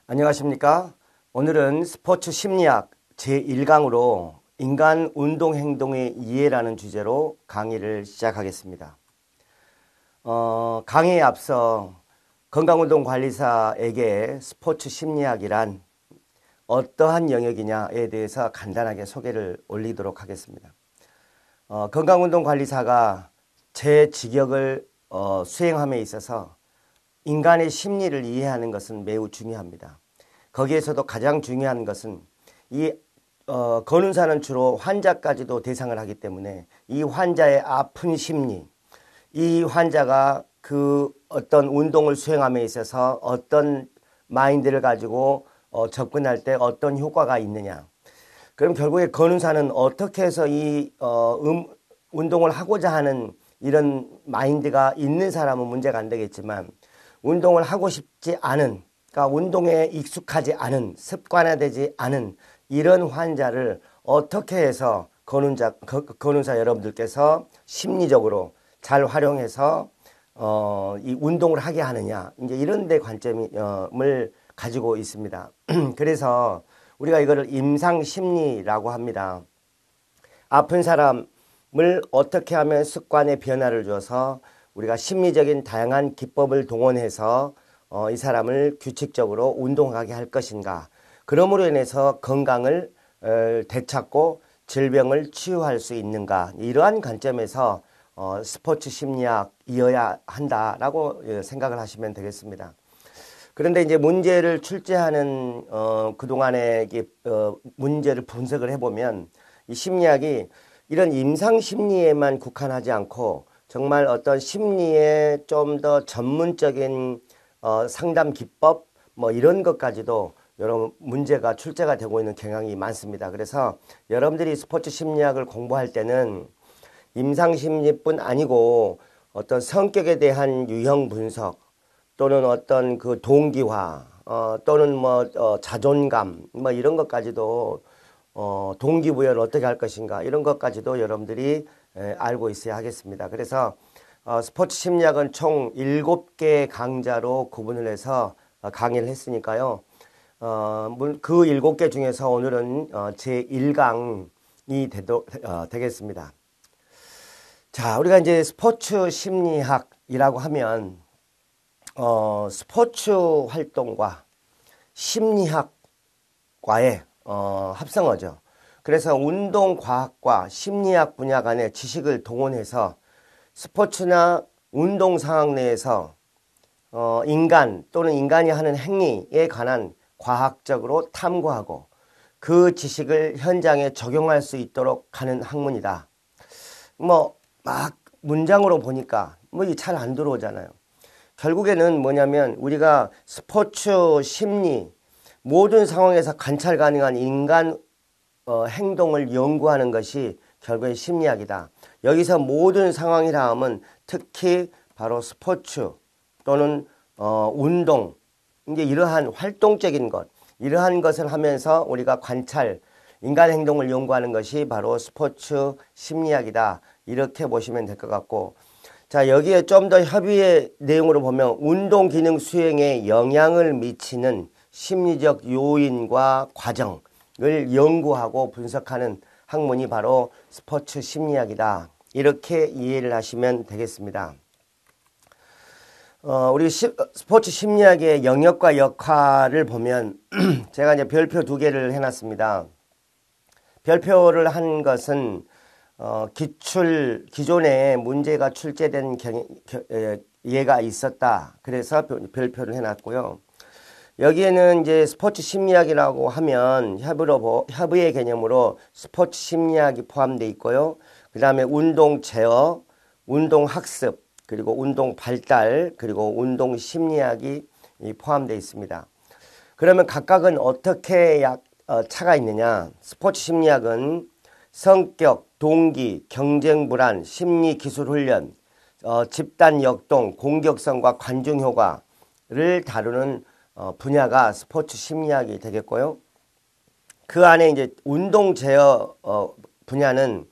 안녕하십니까? 오늘은 스포츠 심리학 제1강으로 인간 운동 행동의 이해라는 주제로 강의를 시작하겠습니다. 강의에 앞서 건강운동관리사에게 스포츠 심리학이란 어떠한 영역이냐에 대해서 간단하게 소개를 올리도록 하겠습니다. 건강운동관리사가 제 직역을 수행함에 있어서 인간의 심리를 이해하는 것은 매우 중요합니다. 거기에서도 가장 중요한 것은 건운사는 주로 환자까지도 대상을 하기 때문에 이 환자의 아픈 심리, 이 환자가 그 어떤 운동을 수행함에 있어서 어떤 마인드를 가지고 접근할 때 어떤 효과가 있느냐. 그럼 결국에 건운사는 어떻게 해서 이 운동을 하고자 하는 이런 마인드가 있는 사람은 문제가 안 되겠지만 운동을 하고 싶지 않은, 그러니까 운동에 익숙하지 않은, 습관화되지 않은 이런 환자를 어떻게 해서 건운사 여러분들께서 심리적으로 잘 활용해서 이 운동을 하게 하느냐, 이제 이런 데 관점을 가지고 있습니다. 그래서 우리가 이거를 임상심리라고 합니다. 아픈 사람을 어떻게 하면 습관의 변화를 줘서 우리가 심리적인 다양한 기법을 동원해서 이 사람을 규칙적으로 운동하게 할 것인가. 그러므로 인해서 건강을 되찾고 질병을 치유할 수 있는가. 이러한 관점에서 스포츠 심리학이어야 한다라고 생각을 하시면 되겠습니다. 그런데 이제 문제를 출제하는 그동안의 문제를 분석을 해보면 이 심리학이 이런 임상 심리에만 국한하지 않고 정말 어떤 심리에 좀 더 전문적인 상담 기법 뭐 이런 것까지도 여러 문제가 출제가 되고 있는 경향이 많습니다. 그래서 여러분들이 스포츠 심리학을 공부할 때는 임상 심리뿐 아니고 어떤 성격에 대한 유형 분석 또는 어떤 그 동기화 또는 뭐 자존감 뭐 이런 것까지도 동기부여를 어떻게 할 것인가 이런 것까지도 여러분들이 알고 있어야 하겠습니다. 그래서 스포츠 심리학은 총 7개의 강좌로 구분을 해서 강의를 했으니까요. 그 7개 중에서 오늘은 제1강이 되겠습니다. 자, 우리가 이제 스포츠 심리학이라고 하면 스포츠 활동과 심리학과의 합성어죠. 그래서 운동과학과 심리학 분야 간의 지식을 동원해서 스포츠나 운동 상황 내에서 인간 또는 인간이 하는 행위에 관한 과학적으로 탐구하고 그 지식을 현장에 적용할 수 있도록 하는 학문이다. 뭐 막 문장으로 보니까 뭐 잘 안 들어오잖아요. 결국에는 뭐냐면 우리가 스포츠 심리 모든 상황에서 관찰 가능한 인간 행동을 연구하는 것이 결국엔 심리학이다. 여기서 모든 상황이라 하면 특히 바로 스포츠 또는 운동, 이제 이러한 활동적인 것, 이러한 것을 하면서 우리가 관찰, 인간 행동을 연구하는 것이 바로 스포츠 심리학이다. 이렇게 보시면 될 것 같고, 자, 여기에 좀 더 협의의 내용으로 보면 운동 기능 수행에 영향을 미치는 심리적 요인과 과정을 연구하고 분석하는 학문이 바로 스포츠 심리학이다. 이렇게 이해를 하시면 되겠습니다. 우리 스포츠 심리학의 영역과 역할을 보면 제가 이제 별표 2개를 해놨습니다. 별표를 한 것은 기존에 문제가 출제된 예가 있었다. 그래서 별표를 해놨고요. 여기에는 이제 스포츠 심리학이라고 하면 협의의 개념으로 스포츠 심리학이 포함되어 있고요. 그 다음에 운동 제어, 운동 학습, 그리고 운동 발달, 그리고 운동 심리학이 포함되어 있습니다. 그러면 각각은 어떻게 차가 있느냐? 스포츠 심리학은 성격, 동기, 경쟁 불안, 심리 기술 훈련, 집단 역동, 공격성과 관중 효과를 다루는 분야가 스포츠 심리학이 되겠고요. 그 안에 이제 운동 제어 분야는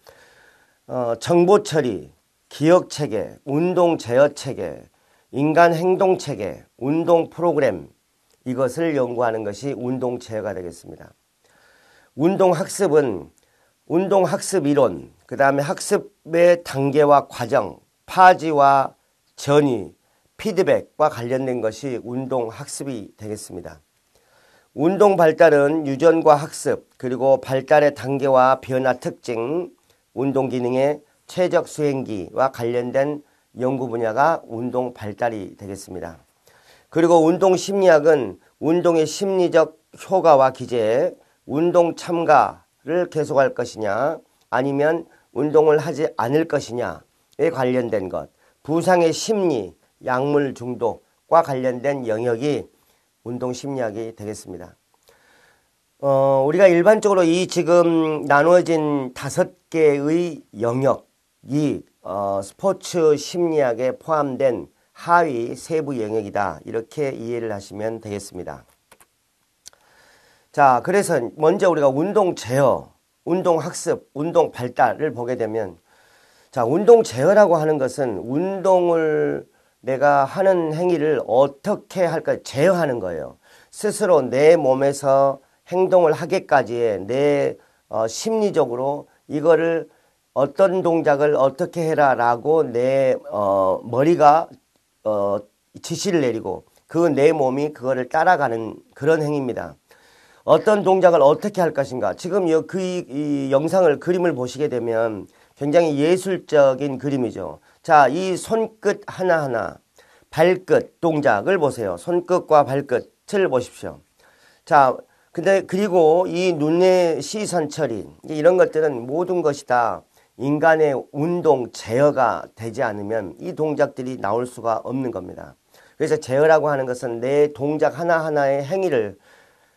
정보 처리, 기억 체계, 운동 제어 체계, 인간 행동 체계, 운동 프로그램, 이것을 연구하는 것이 운동 제어가 되겠습니다. 운동학습은 운동학습 이론, 그 다음에 학습의 단계와 과정, 파지와 전이, 피드백과 관련된 것이 운동학습이 되겠습니다. 운동 발달은 유전과 학습, 그리고 발달의 단계와 변화 특징, 운동 기능의 최적 수행기와 관련된 연구 분야가 운동 발달이 되겠습니다. 그리고 운동 심리학은 운동의 심리적 효과와 기제, 운동 참가를 계속할 것이냐 아니면 운동을 하지 않을 것이냐에 관련된 것, 부상의 심리, 약물 중독과 관련된 영역이 운동 심리학이 되겠습니다. 우리가 일반적으로 이 지금 나누어진 5개의 영역이 스포츠 심리학에 포함된 하위 세부 영역이다. 이렇게 이해를 하시면 되겠습니다. 자, 그래서 먼저 우리가 운동 제어, 운동 학습, 운동 발달을 보게 되면, 자, 운동 제어라고 하는 것은 운동을 내가 하는 행위를 어떻게 할까 제어하는 거예요. 스스로 내 몸에서 행동을 하기까지의 내 심리적으로 이거를 어떤 동작을 어떻게 해라라고 내 머리가 지시를 내리고 그 내 몸이 그거를 따라가는 그런 행위입니다. 어떤 동작을 어떻게 할 것인가. 지금 이 영상을 그림을 보시게 되면 굉장히 예술적인 그림이죠. 자, 이 손끝 하나하나, 발끝 동작을 보세요. 손끝과 발끝을 보십시오. 자, 그리고 이 눈의 시선 처리, 이런 것들은 모든 것이 다 인간의 운동 제어가 되지 않으면 이 동작들이 나올 수가 없는 겁니다. 그래서 제어라고 하는 것은 내 동작 하나하나의 행위를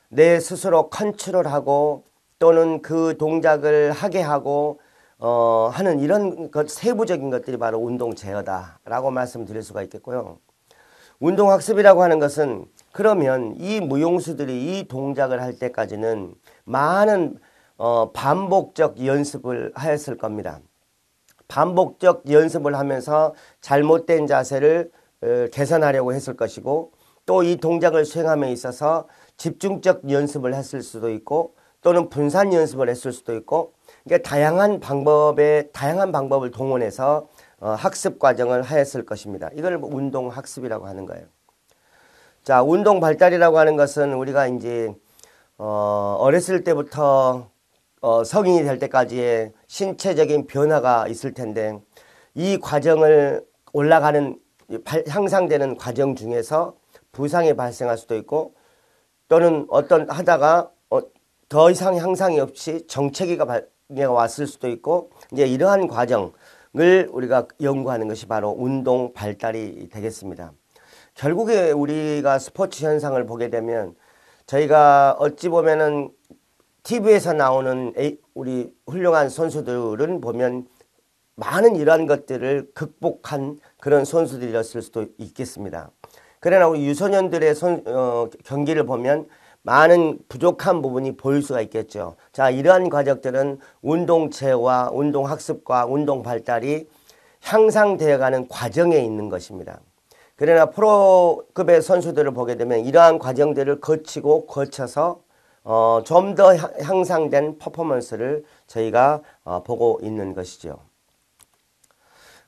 내 스스로 컨트롤하고 또는 그 동작을 하게 하고 하는 이런 세부적인 것들이 바로 운동 제어다라고 말씀드릴 수가 있겠고요. 운동 학습이라고 하는 것은 그러면 이 무용수들이 이 동작을 할 때까지는 많은 반복적 연습을 하였을 겁니다. 반복적 연습을 하면서 잘못된 자세를 개선하려고 했을 것이고 또 이 동작을 수행함에 있어서 집중적 연습을 했을 수도 있고 또는 분산 연습을 했을 수도 있고 그러니까 다양한 방법을 동원해서 학습 과정을 하였을 것입니다. 이걸 운동 학습이라고 하는 거예요. 자, 운동 발달이라고 하는 것은 우리가 이제 어렸을 때부터 성인이 될 때까지의 신체적인 변화가 있을 텐데 이 과정을 올라가는 향상되는 과정 중에서 부상이 발생할 수도 있고 또는 어떤 하다가 더 이상 향상이 없이 정체기가 왔을 수도 있고 이제 이러한 과정을 우리가 연구하는 것이 바로 운동 발달이 되겠습니다. 결국에 우리가 스포츠 현상을 보게 되면 저희가 어찌 보면은 TV에서 나오는 우리 훌륭한 선수들은 보면 많은 이러한 것들을 극복한 그런 선수들이었을 수도 있겠습니다. 그러나 우리 유소년들의 경기를 보면 많은 부족한 부분이 보일 수가 있겠죠. 자, 이러한 과정들은 운동 제어와 운동 학습과 운동 발달이 향상되어가는 과정에 있는 것입니다. 그러나 프로급의 선수들을 보게 되면 이러한 과정들을 거쳐서 좀 더 향상된 퍼포먼스를 저희가 보고 있는 것이죠.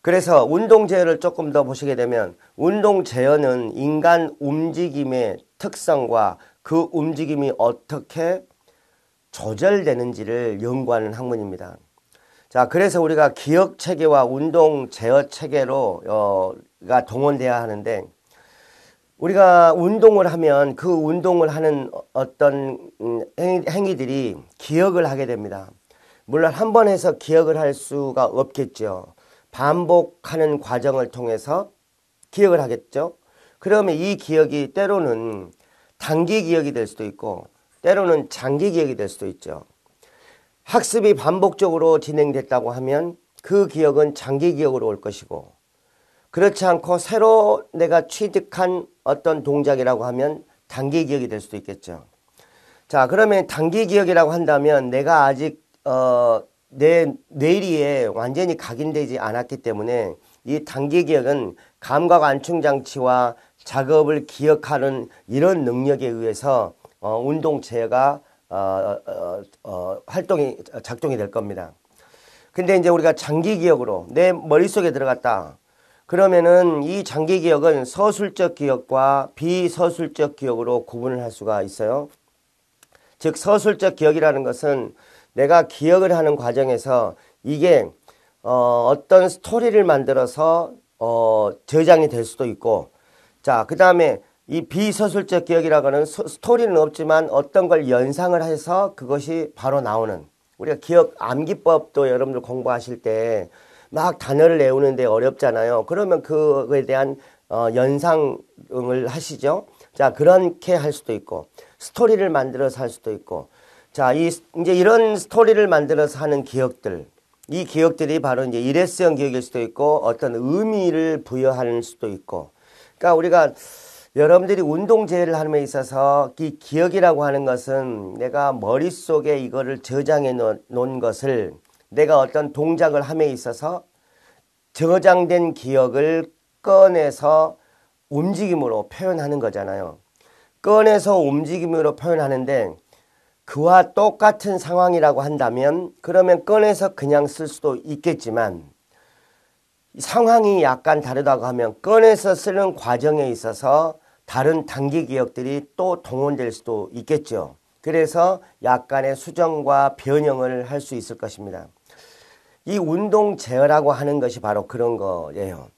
그래서 운동 제어를 조금 더 보시게 되면 운동 제어는 인간 움직임의 특성과 그 움직임이 어떻게 조절되는지를 연구하는 학문입니다. 자, 그래서 우리가 기억 체계와 운동 제어 체계로가 동원돼야 하는데 우리가 운동을 하면 그 운동을 하는 어떤 행위들이 기억을 하게 됩니다. 물론 한 번 해서 기억을 할 수가 없겠죠. 반복하는 과정을 통해서 기억을 하겠죠. 그러면 이 기억이 때로는 단기 기억이 될 수도 있고 때로는 장기 기억이 될 수도 있죠. 학습이 반복적으로 진행됐다고 하면 그 기억은 장기 기억으로 올 것이고 그렇지 않고 새로 내가 취득한 어떤 동작이라고 하면 단기 기억이 될 수도 있겠죠. 자, 그러면 단기 기억이라고 한다면 내가 아직 내 뇌리에 완전히 각인되지 않았기 때문에 이 단기 기억은 감각 안충 장치와 작업을 기억하는 이런 능력에 의해서 운동 제어가 작동이 될 겁니다. 근데 이제 우리가 장기 기억으로 내 머릿속에 들어갔다. 그러면은 이 장기 기억은 서술적 기억과 비서술적 기억으로 구분을 할 수가 있어요. 즉 서술적 기억이라는 것은 내가 기억을 하는 과정에서 이게 어떤 스토리를 만들어서 저장이 될 수도 있고, 자, 그 다음에 이 비서술적 기억이라고 하는 스토리는 없지만 어떤 걸 연상을 해서 그것이 바로 나오는, 우리가 기억 암기법도 여러분들 공부하실 때 막 단어를 외우는데 어렵잖아요. 그러면 그거에 대한 연상을 하시죠. 자, 그렇게 할 수도 있고, 스토리를 만들어서 할 수도 있고, 자, 이제 이런 스토리를 만들어서 하는 기억들, 이 기억들이 바로 이제 일회성 기억일 수도 있고, 어떤 의미를 부여하는 수도 있고, 그러니까 우리가 여러분들이 운동 제어를 하는 데 있어서 이 기억이라고 하는 것은 내가 머릿속에 이거를 저장해 놓은 것을 내가 어떤 동작을 함에 있어서 저장된 기억을 꺼내서 움직임으로 표현하는 거잖아요. 꺼내서 움직임으로 표현하는데 그와 똑같은 상황이라고 한다면 그러면 꺼내서 그냥 쓸 수도 있겠지만 상황이 약간 다르다고 하면 꺼내서 쓰는 과정에 있어서 다른 단기 기억들이 또 동원될 수도 있겠죠. 그래서 약간의 수정과 변형을 할 수 있을 것입니다. 이 운동 제어라고 하는 것이 바로 그런 거예요.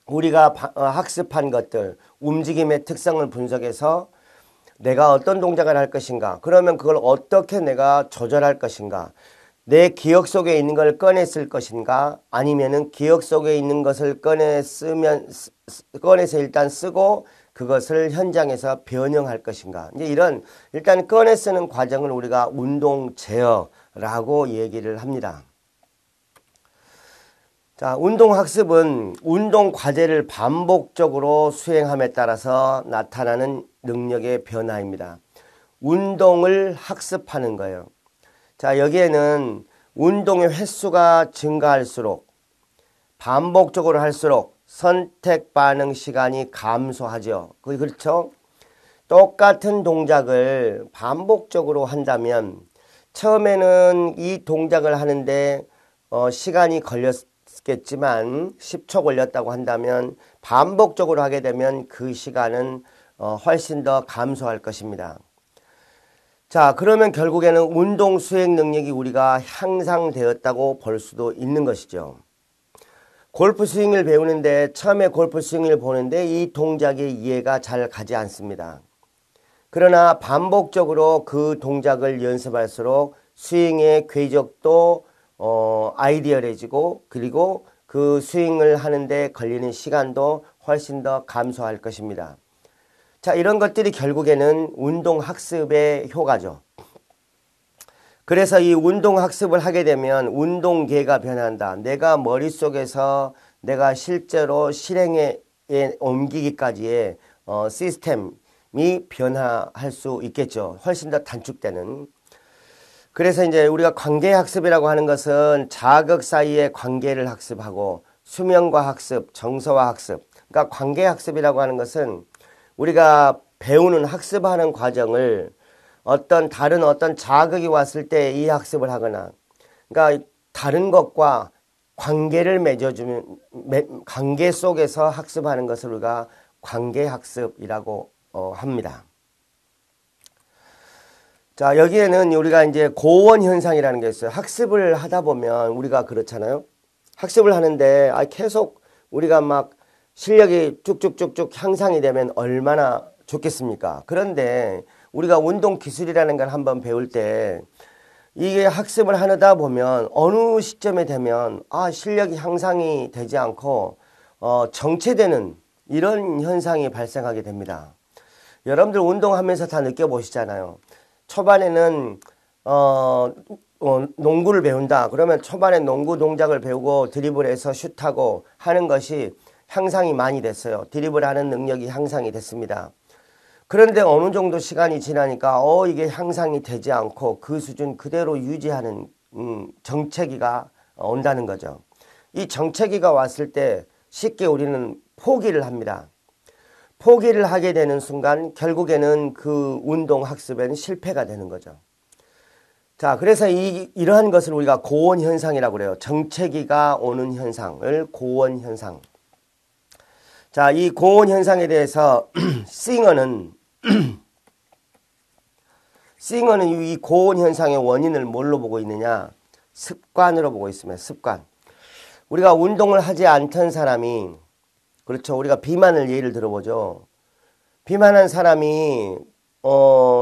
우리가 학습한 것들, 움직임의 특성을 분석해서 내가 어떤 동작을 할 것인가, 그러면 그걸 어떻게 내가 조절할 것인가, 내 기억 속에 있는 걸 꺼내 쓸 것인가, 아니면은 기억 속에 있는 것을 꺼내서 일단 쓰고 그것을 현장에서 변형할 것인가. 이제 이런 일단 꺼내 쓰는 과정을 우리가 운동 제어라고 얘기를 합니다. 자, 운동 학습은 운동 과제를 반복적으로 수행함에 따라서 나타나는 능력의 변화입니다. 운동을 학습하는 거예요. 자, 여기에는 운동의 횟수가 증가할수록 반복적으로 할수록 선택 반응 시간이 감소하죠. 그렇죠? 똑같은 동작을 반복적으로 한다면 처음에는 이 동작을 하는데 시간이 걸렸겠지만 10초 걸렸다고 한다면 반복적으로 하게 되면 그 시간은 훨씬 더 감소할 것입니다. 자, 그러면 결국에는 운동 수행 능력이 우리가 향상되었다고 볼 수도 있는 것이죠. 골프 스윙을 배우는데 처음에 골프 스윙을 보는데 이 동작의 이해가 잘 가지 않습니다. 그러나 반복적으로 그 동작을 연습할수록 스윙의 궤적도 아이디얼해지고 그리고 그 스윙을 하는데 걸리는 시간도 훨씬 더 감소할 것입니다. 자, 이런 것들이 결국에는 운동 학습의 효과죠. 그래서 이 운동 학습을 하게 되면 운동계가 변한다. 내가 머릿속에서 내가 실제로 실행에 옮기기까지의 시스템이 변화할 수 있겠죠. 훨씬 더 단축되는. 그래서 이제 우리가 관계 학습이라고 하는 것은 자극 사이의 관계를 학습하고 수명과 학습, 정서와 학습. 그러니까 관계 학습이라고 하는 것은 우리가 배우는 학습하는 과정을 다른 어떤 자극이 왔을 때 이 학습을 하거나, 그러니까 다른 것과 관계를 맺어주면, 관계 속에서 학습하는 것을 우리가 관계 학습이라고 합니다. 자, 여기에는 우리가 이제 고원 현상이라는 게 있어요. 학습을 하다 보면 우리가 그렇잖아요. 학습을 하는데 계속 우리가 막 실력이 쭉쭉쭉쭉 향상이 되면 얼마나 좋겠습니까? 그런데 우리가 운동 기술이라는 걸 한번 배울 때 이게 학습을 하다 보면 어느 시점에 되면 실력이 향상이 되지 않고 정체되는 이런 현상이 발생하게 됩니다. 여러분들 운동하면서 다 느껴보시잖아요. 초반에는 농구를 배운다. 그러면 초반에 농구 동작을 배우고 드리블해서 슛하고 하는 것이 향상이 많이 됐어요. 드리블하는 능력이 향상이 됐습니다. 그런데 어느 정도 시간이 지나니까 이게 향상이 되지 않고 그 수준 그대로 유지하는 정체기가 온다는 거죠. 이 정체기가 왔을 때 쉽게 우리는 포기를 합니다. 포기를 하게 되는 순간 결국에는 그 운동 학습에는 실패가 되는 거죠. 자, 그래서 이러한 것을 우리가 고온 현상이라고 그래요. 정체기가 오는 현상을 고온 현상. 자, 이 고온 현상에 대해서 싱어는 이 고온 현상의 원인을 뭘로 보고 있느냐? 습관으로 보고 있습니다. 습관. 우리가 운동을 하지 않던 사람이, 그렇죠. 우리가 비만을 예를 들어보죠. 비만한 사람이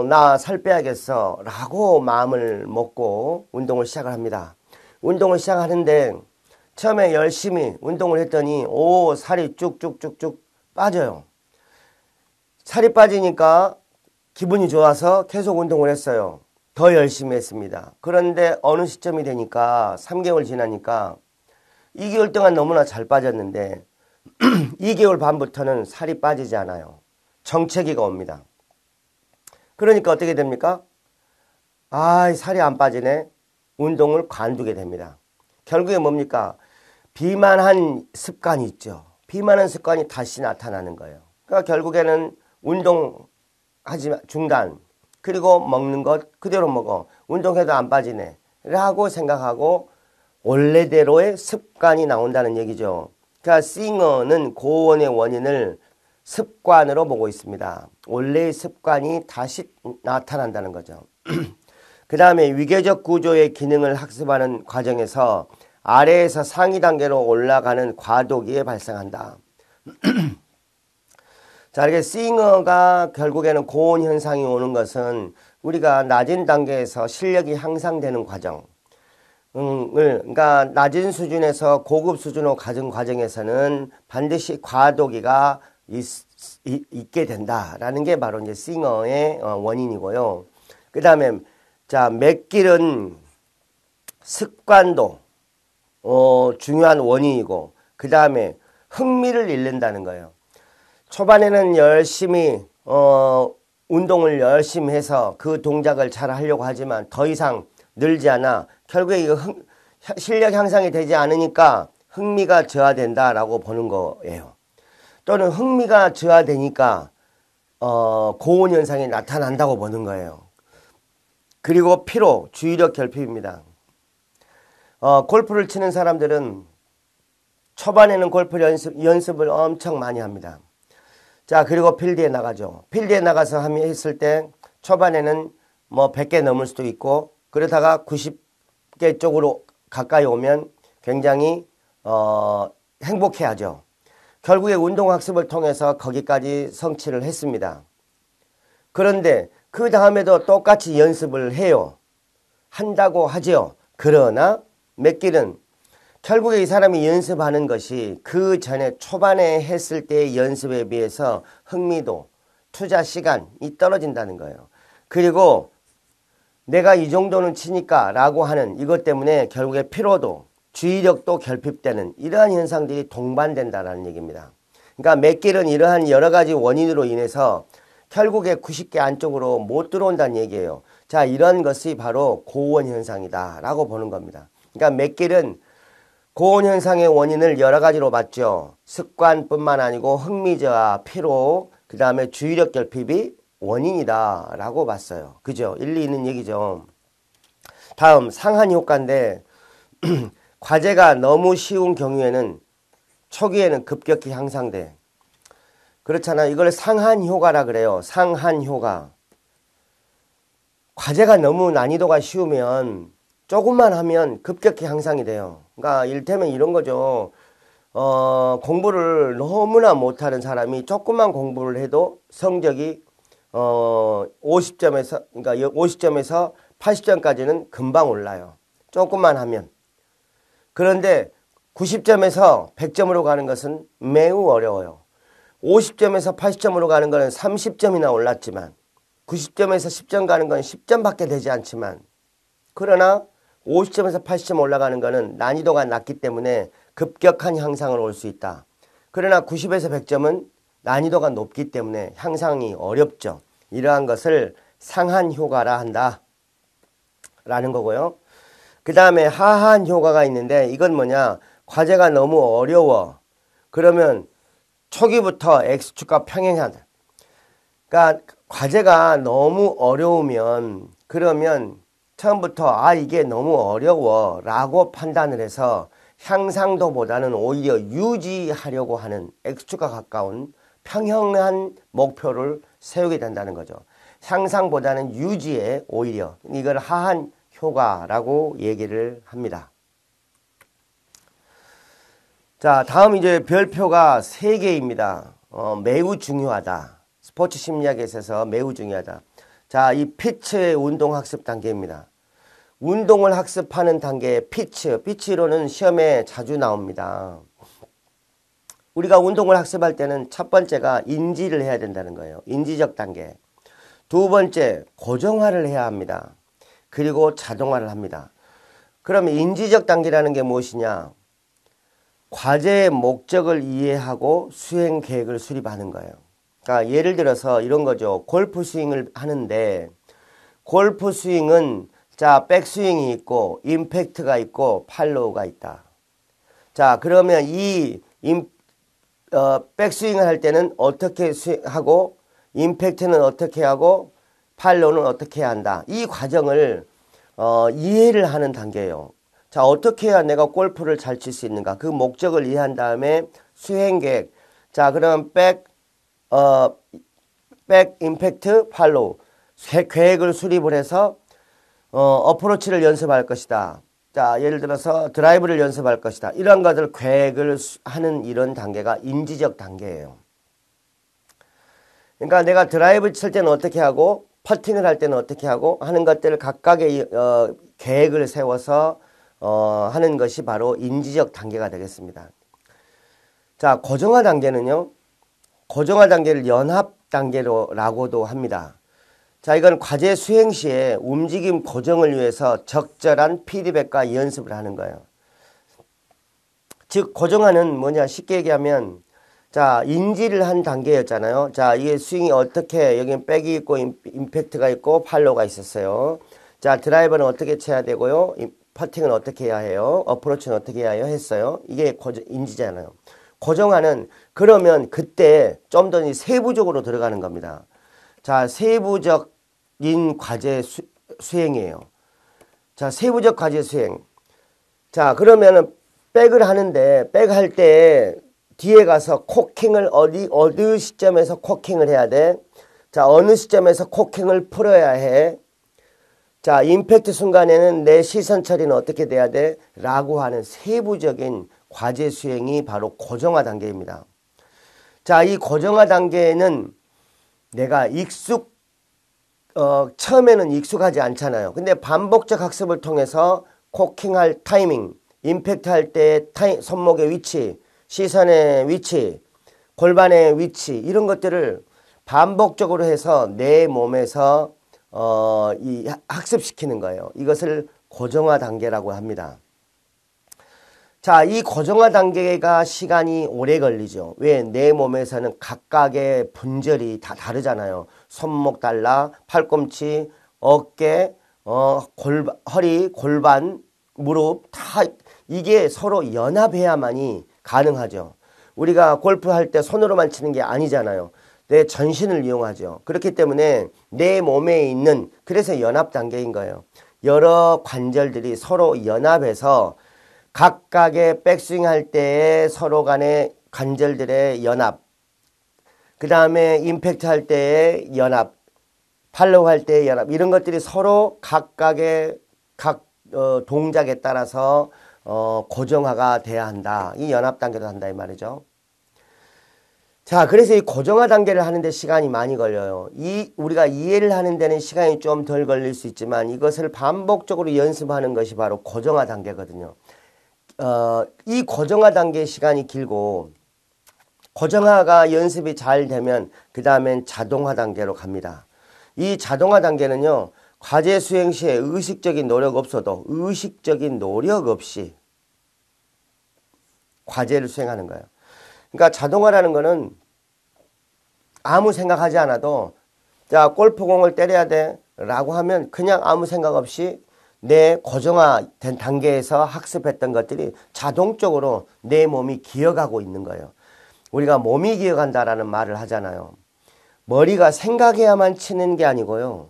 나 살 빼야겠어 라고 마음을 먹고 운동을 시작을 합니다. 운동을 시작하는데 처음에 열심히 운동을 했더니 살이 쭉쭉쭉쭉 빠져요. 살이 빠지니까 기분이 좋아서 계속 운동을 했어요. 더 열심히 했습니다. 그런데 어느 시점이 되니까 3개월 지나니까 2개월 동안 너무나 잘 빠졌는데 2개월 반부터는 살이 빠지지 않아요. 정체기가 옵니다. 그러니까 어떻게 됩니까? 살이 안 빠지네. 운동을 관두게 됩니다. 결국에 뭡니까? 비만한 습관이 있죠. 비만한 습관이 다시 나타나는 거예요. 그러니까 결국에는 운동하지 중단, 그리고 먹는 것 그대로 먹어. 운동해도 안 빠지네 라고 생각하고 원래대로의 습관이 나온다는 얘기죠. 그러니까 싱어는 고온의 원인을 습관으로 보고 있습니다. 원래의 습관이 다시 나타난다는 거죠. 그 다음에 위계적 구조의 기능을 학습하는 과정에서 아래에서 상위 단계로 올라가는 과도기에 발생한다. 자, 이렇게 싱어가 결국에는 고온 현상이 오는 것은 우리가 낮은 단계에서 실력이 향상되는 과정, 그러니까 낮은 수준에서 고급 수준으로 가는 과정에서는 반드시 과도기가 있게 된다라는 게 바로 이제 싱어의 원인이고요. 그 다음에 자, 맥길은 습관도 중요한 원인이고, 그 다음에 흥미를 잃는다는 거예요. 초반에는 열심히 운동을 열심히 해서 그 동작을 잘 하려고 하지만 더 이상 늘지 않아 결국에 이거 실력 향상이 되지 않으니까 흥미가 저하된다라고 보는 거예요. 또는 흥미가 저하되니까 고온 현상이 나타난다고 보는 거예요. 그리고 피로, 주의력 결핍입니다. 골프를 치는 사람들은 초반에는 골프 연습을 엄청 많이 합니다. 자, 그리고 필드에 나가죠. 필드에 나가서 했을 때 초반에는 뭐 100개 넘을 수도 있고, 그러다가 90개 쪽으로 가까이 오면 굉장히 행복해하죠. 결국에 운동학습을 통해서 거기까지 성취를 했습니다. 그런데 그 다음에도 똑같이 연습을 해요. 한다고 하죠. 그러나 맥길은 결국에 이 사람이 연습하는 것이 그 전에 초반에 했을 때의 연습에 비해서 흥미도, 투자 시간이 떨어진다는 거예요. 그리고 내가 이 정도는 치니까 라고 하는 이것 때문에 결국에 피로도, 주의력도 결핍되는 이러한 현상들이 동반된다는 얘기입니다. 그러니까 맥길은 이러한 여러 가지 원인으로 인해서 결국에 90개 안쪽으로 못 들어온다는 얘기예요. 자, 이런 것이 바로 고온 현상이다 라고 보는 겁니다. 그러니까 맥길은 고온 현상의 원인을 여러 가지로 봤죠. 습관뿐만 아니고 흥미저하, 피로, 그 다음에 주의력 결핍이 원인이다 라고 봤어요. 그죠? 일리 있는 얘기죠. 다음 상한 효과인데 과제가 너무 쉬운 경우에는 초기에는 급격히 향상돼. 그렇잖아. 이걸 상한 효과라 그래요. 상한 효과. 과제가 너무 난이도가 쉬우면 조금만 하면 급격히 향상이 돼요. 그러니까 이를테면 이런 거죠. 공부를 너무나 못하는 사람이 조금만 공부를 해도 성적이 50점에서 그러니까 50점에서 80점까지는 금방 올라요. 조금만 하면. 그런데 90점에서 100점으로 가는 것은 매우 어려워요. 50점에서 80점으로 가는 것은 30점이나 올랐지만 90점에서 10점 가는 건 10점밖에 되지 않지만, 그러나 50점에서 80점 올라가는 것은 난이도가 낮기 때문에 급격한 향상을 올 수 있다. 그러나 90에서 100점은 난이도가 높기 때문에 향상이 어렵죠. 이러한 것을 상한 효과라 한다 라는 거고요. 그 다음에 하한 효과가 있는데 이건 뭐냐, 과제가 너무 어려워. 그러면 초기부터 X축과 평행하다. 그러니까 과제가 너무 어려우면 그러면 처음부터 이게 너무 어려워 라고 판단을 해서 향상도보다는 오히려 유지하려고 하는 X축과 가까운 평행한 목표를 세우게 된다는 거죠. 향상보다는 유지에 오히려 이걸 하한 효과라고 얘기를 합니다. 자, 다음 이제 별표가 3개입니다. 매우 중요하다. 스포츠 심리학에 있어서 매우 중요하다. 자, 이 피츠 운동 학습 단계입니다. 운동을 학습하는 단계의 피치로는 시험에 자주 나옵니다. 우리가 운동을 학습할 때는 첫 번째가 인지를 해야 된다는 거예요. 인지적 단계. 두 번째, 고정화를 해야 합니다. 그리고 자동화를 합니다. 그러면 인지적 단계라는 게 무엇이냐? 과제의 목적을 이해하고 수행 계획을 수립하는 거예요. 그러니까 예를 들어서 이런 거죠. 골프 스윙을 하는데 골프 스윙은 자, 백스윙이 있고 임팩트가 있고 팔로우가 있다. 자, 그러면 이 백스윙을 할 때는 어떻게 하고 임팩트는 어떻게 하고 팔로우는 어떻게 해야 한다. 이 과정을 이해를 하는 단계예요. 자, 어떻게 해야 내가 골프를 잘 칠 수 있는가? 그 목적을 이해한 다음에 수행 계획. 자, 그럼 백 임팩트 팔로우. 계획을 수립을 해서 어프로치를 연습할 것이다. 자, 예를 들어서 드라이브를 연습할 것이다. 이런 것들 계획을 하는 이런 단계가 인지적 단계예요. 그러니까 내가 드라이브 칠 때는 어떻게 하고 퍼팅을 할 때는 어떻게 하고 하는 것들을 각각의 계획을 세워서 하는 것이 바로 인지적 단계가 되겠습니다. 자, 고정화 단계는요. 고정화 단계를 연합 단계라고도 합니다. 자, 이건 과제 수행 시에 움직임 고정을 위해서 적절한 피드백과 연습을 하는 거예요. 즉, 고정화는 뭐냐? 쉽게 얘기하면 자, 인지를 한 단계였잖아요. 자, 이게 스윙이 어떻게, 여기는 백이 있고 임팩트가 있고 팔로우가 있었어요. 자, 드라이버는 어떻게 쳐야 되고요. 퍼팅은 어떻게 해야 해요. 어프로치는 어떻게 해야 해요. 했어요. 이게 인지잖아요. 고정화는 그러면 그때 좀 더 세부적으로 들어가는 겁니다. 자, 세부적인 과제 수행이에요. 자, 세부적 과제 수행. 자, 그러면은 백을 하는데 백 할 때 뒤에 가서 코킹을 어느 시점에서 코킹을 해야 돼? 자, 어느 시점에서 코킹을 풀어야 해? 자, 임팩트 순간에는 내 시선 처리는 어떻게 돼야 돼? 라고 하는 세부적인 과제 수행이 바로 고정화 단계입니다. 자, 이 고정화 단계는 내가 처음에는 익숙하지 않잖아요. 근데 반복적 학습을 통해서 코킹할 타이밍, 임팩트 할 때 손목의 위치, 시선의 위치, 골반의 위치 이런 것들을 반복적으로 해서 내 몸에서 학습시키는 거예요. 이것을 고정화 단계라고 합니다. 자, 이 고정화 단계가 시간이 오래 걸리죠. 왜? 내 몸에서는 각각의 분절이 다 다르잖아요. 손목 달라, 팔꿈치, 어깨, 허리, 골반, 무릎 다 이게 서로 연합해야만이 가능하죠. 우리가 골프할 때 손으로만 치는 게 아니잖아요. 내 전신을 이용하죠. 그렇기 때문에 내 몸에 있는 그래서 연합 단계인 거예요. 여러 관절들이 서로 연합해서 각각의 백스윙 할 때에 서로 간의 관절들의 연합, 그 다음에 임팩트 할 때의 연합, 팔로우 할 때의 연합 이런 것들이 서로 각각의 동작에 따라서 고정화가 돼야 한다. 이 연합 단계도 한다 이 말이죠. 자, 그래서 이 고정화 단계를 하는데 시간이 많이 걸려요. 우리가 이해를 하는 데는 시간이 좀 덜 걸릴 수 있지만 이것을 반복적으로 연습하는 것이 바로 고정화 단계거든요. 이 고정화 단계의 시간이 길고 고정화가 연습이 잘 되면 그 다음엔 자동화 단계로 갑니다. 이 자동화 단계는요. 과제 수행 시에 의식적인 노력 없어도 의식적인 노력 없이 과제를 수행하는 거예요. 그러니까 자동화라는 거는 아무 생각하지 않아도 자, 골프공을 때려야 돼 라고 하면 그냥 아무 생각 없이 내 고정화된 단계에서 학습했던 것들이 자동적으로 내 몸이 기억하고 있는 거예요. 우리가 몸이 기억한다라는 말을 하잖아요. 머리가 생각해야만 치는 게 아니고요.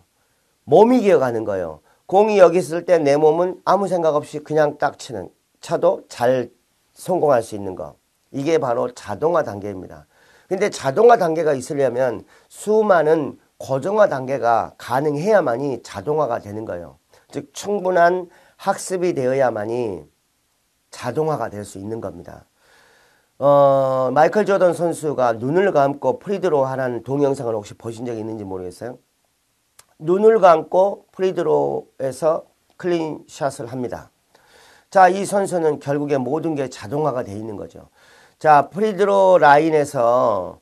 몸이 기억하는 거예요. 공이 여기 있을 때 내 몸은 아무 생각 없이 그냥 딱 차도 잘 성공할 수 있는 거. 이게 바로 자동화 단계입니다. 근데 자동화 단계가 있으려면 수많은 고정화 단계가 가능해야만이 자동화가 되는 거예요. 즉 충분한 학습이 되어야만이 자동화가 될 수 있는 겁니다. 마이클 조던 선수가 눈을 감고 프리드로 하는 동영상을 혹시 보신 적이 있는지 모르겠어요. 눈을 감고 프리드로에서 클린샷을 합니다. 자, 이 선수는 결국에 모든 게 자동화가 되어 있는 거죠. 자, 프리드로 라인에서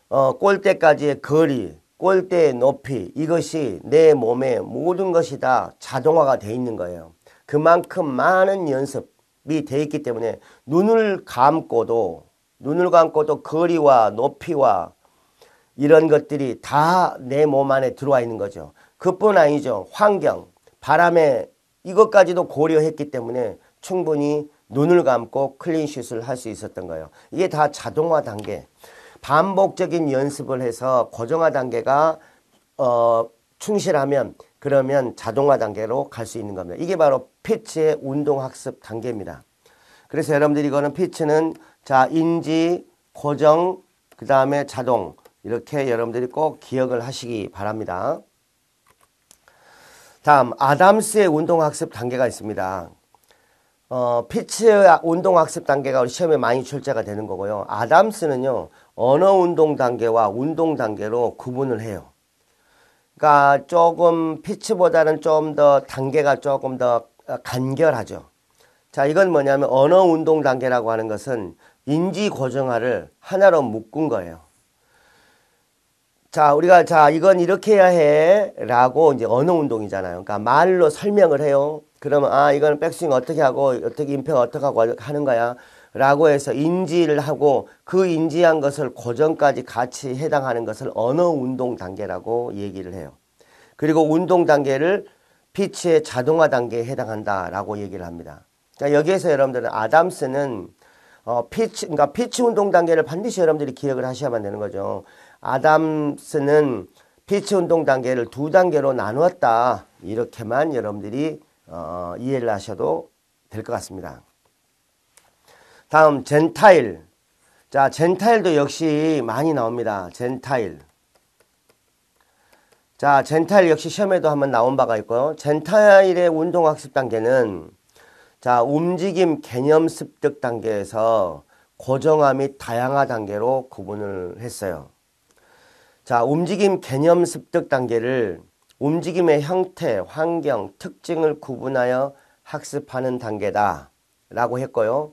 골대까지의 거리, 골대의 높이, 이것이 내 몸의 모든 것이 다 자동화가 되어 있는 거예요. 그만큼 많은 연습이 되어 있기 때문에 눈을 감고도 거리와 높이와 이런 것들이 다 내 몸 안에 들어와 있는 거죠. 그뿐 아니죠. 환경, 바람에 이것까지도 고려했기 때문에 충분히 눈을 감고 클린슛을 할 수 있었던 거예요. 이게 다 자동화 단계. 반복적인 연습을 해서 고정화 단계가 충실하면 그러면 자동화 단계로 갈 수 있는 겁니다. 이게 바로 피치의 운동학습 단계입니다. 그래서 여러분들이 이거는 피치는 자 인지, 고정, 그 다음에 자동 이렇게 여러분들이 꼭 기억을 하시기 바랍니다. 다음 아담스의 운동학습 단계가 있습니다. 피치의 운동학습 단계가 시험에 많이 출제가 되는 거고요. 아담스는요. 언어 운동 단계와 운동 단계로 구분을 해요. 그러니까 조금 피치보다는 좀 더 단계가 조금 더 간결하죠. 자, 이건 뭐냐면 언어 운동 단계라고 하는 것은 인지 고정화를 하나로 묶은 거예요. 자, 우리가 이건 이렇게 해야 해 라고 이제 언어 운동이잖아요. 그러니까 말로 설명을 해요. 그러면 이거는 백스윙 어떻게 하고 어떻게 임팩 어떻게 하고 하는 거야 라고 해서 인지를 하고 그 인지한 것을 고정까지 같이 해당하는 것을 언어 운동 단계라고 얘기를 해요. 그리고 운동 단계를 피치의 자동화 단계에 해당한다라고 얘기를 합니다. 그러니까 여기에서 여러분들은 아담스는 그러니까 피치 운동 단계를 반드시 여러분들이 기억을 하셔야만 되는 거죠. 아담스는 피치 운동 단계를 두 단계로 나누었다. 이렇게만 여러분들이 이해를 하셔도 될 것 같습니다. 다음 젠타일. 자, 젠타일도 역시 많이 나옵니다. 젠타일. 자, 젠타일 역시 시험에도 한번 나온 바가 있고요. 젠타일의 운동학습 단계는 자, 움직임 개념 습득 단계에서 고정화 및 다양화 단계로 구분을 했어요. 자, 움직임 개념 습득 단계를 움직임의 형태, 환경, 특징을 구분하여 학습하는 단계다 라고 했고요.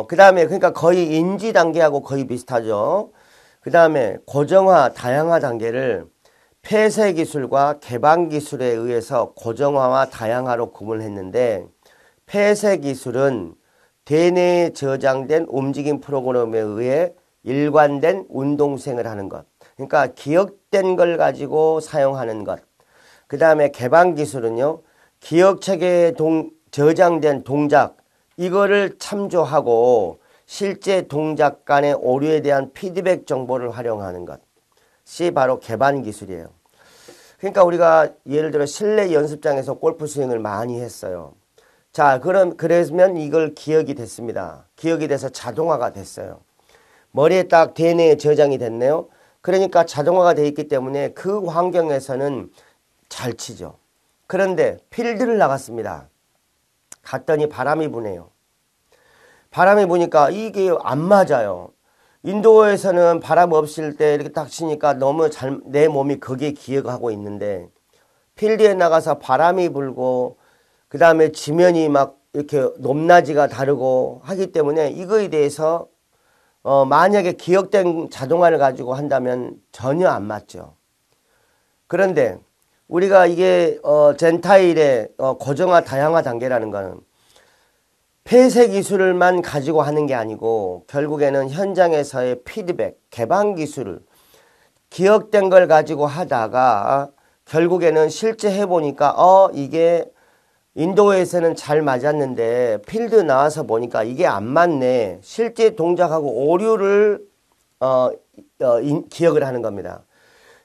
그 다음에 그러니까 거의 인지 단계하고 거의 비슷하죠. 그 다음에 고정화, 다양화 단계를 폐쇄 기술과 개방 기술에 의해서 고정화와 다양화로 구분했는데 폐쇄 기술은 대뇌에 저장된 움직임 프로그램에 의해 일관된 운동 수행을 하는 것. 그러니까 기억된 걸 가지고 사용하는 것. 그 다음에 개방 기술은요. 기억체계에 저장된 동작 이거를 참조하고 실제 동작 간의 오류에 대한 피드백 정보를 활용하는 것이 바로 개방 기술이에요. 그러니까 우리가 예를 들어 실내 연습장에서 골프 스윙을 많이 했어요. 자, 그러면 이걸 기억이 됐습니다. 기억이 돼서 자동화가 됐어요. 머리에 딱 대뇌에 저장이 됐네요. 그러니까 자동화가 되어 있기 때문에 그 환경에서는 잘 치죠. 그런데 필드를 나갔습니다. 갔더니 바람이 부네요. 바람이 부니까 이게 안 맞아요. 인도어에서는 바람 없을 때 이렇게 딱 치니까 너무 내 몸이 거기에 기억하고 있는데 필드에 나가서 바람이 불고 그 다음에 지면이 막 이렇게 높낮이가 다르고 하기 때문에 이거에 대해서 만약에 기억된 자동화를 가지고 한다면 전혀 안 맞죠. 그런데 우리가 이게 젠타일의 고정화 다양화 단계라는 거는 폐쇄 기술만 가지고 하는 게 아니고 결국에는 현장에서의 피드백, 개방 기술을 기억된 걸 가지고 하다가 결국에는 실제 해보니까 이게 인도에서는 잘 맞았는데 필드 나와서 보니까 이게 안 맞네. 실제 동작하고 오류를 기억을 하는 겁니다.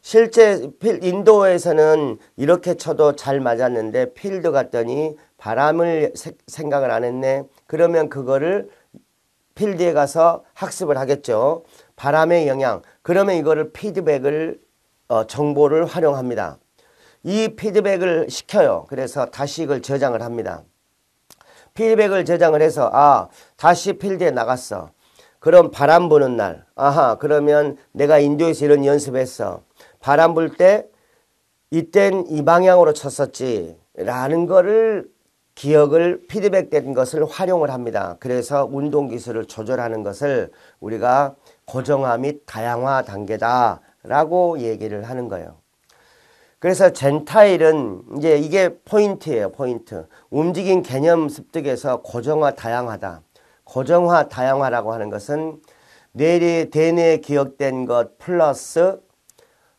실제 인도에서는 이렇게 쳐도 잘 맞았는데 필드 갔더니 바람을 생각을 안 했네. 그러면 그거를 필드에 가서 학습을 하겠죠. 바람의 영향. 그러면 이거를 피드백을 정보를 활용합니다. 이 피드백을 시켜요. 그래서 다시 이걸 저장을 합니다. 피드백을 저장을 해서 다시 필드에 나갔어. 그럼 바람 부는 날. 그러면 내가 인도에서 이런 연습했어. 바람 불 때 이땐 이 방향으로 쳤었지 라는 거를 기억을 피드백된 것을 활용을 합니다. 그래서 운동기술을 조절하는 것을 우리가 고정화 및 다양화 단계다 라고 얘기를 하는 거예요. 그래서 젠타일은 이제 이게 포인트예요. 포인트. 움직임 개념 습득에서 고정화 다양하다. 고정화 다양화라고 하는 것은 대뇌에 기억된 것 플러스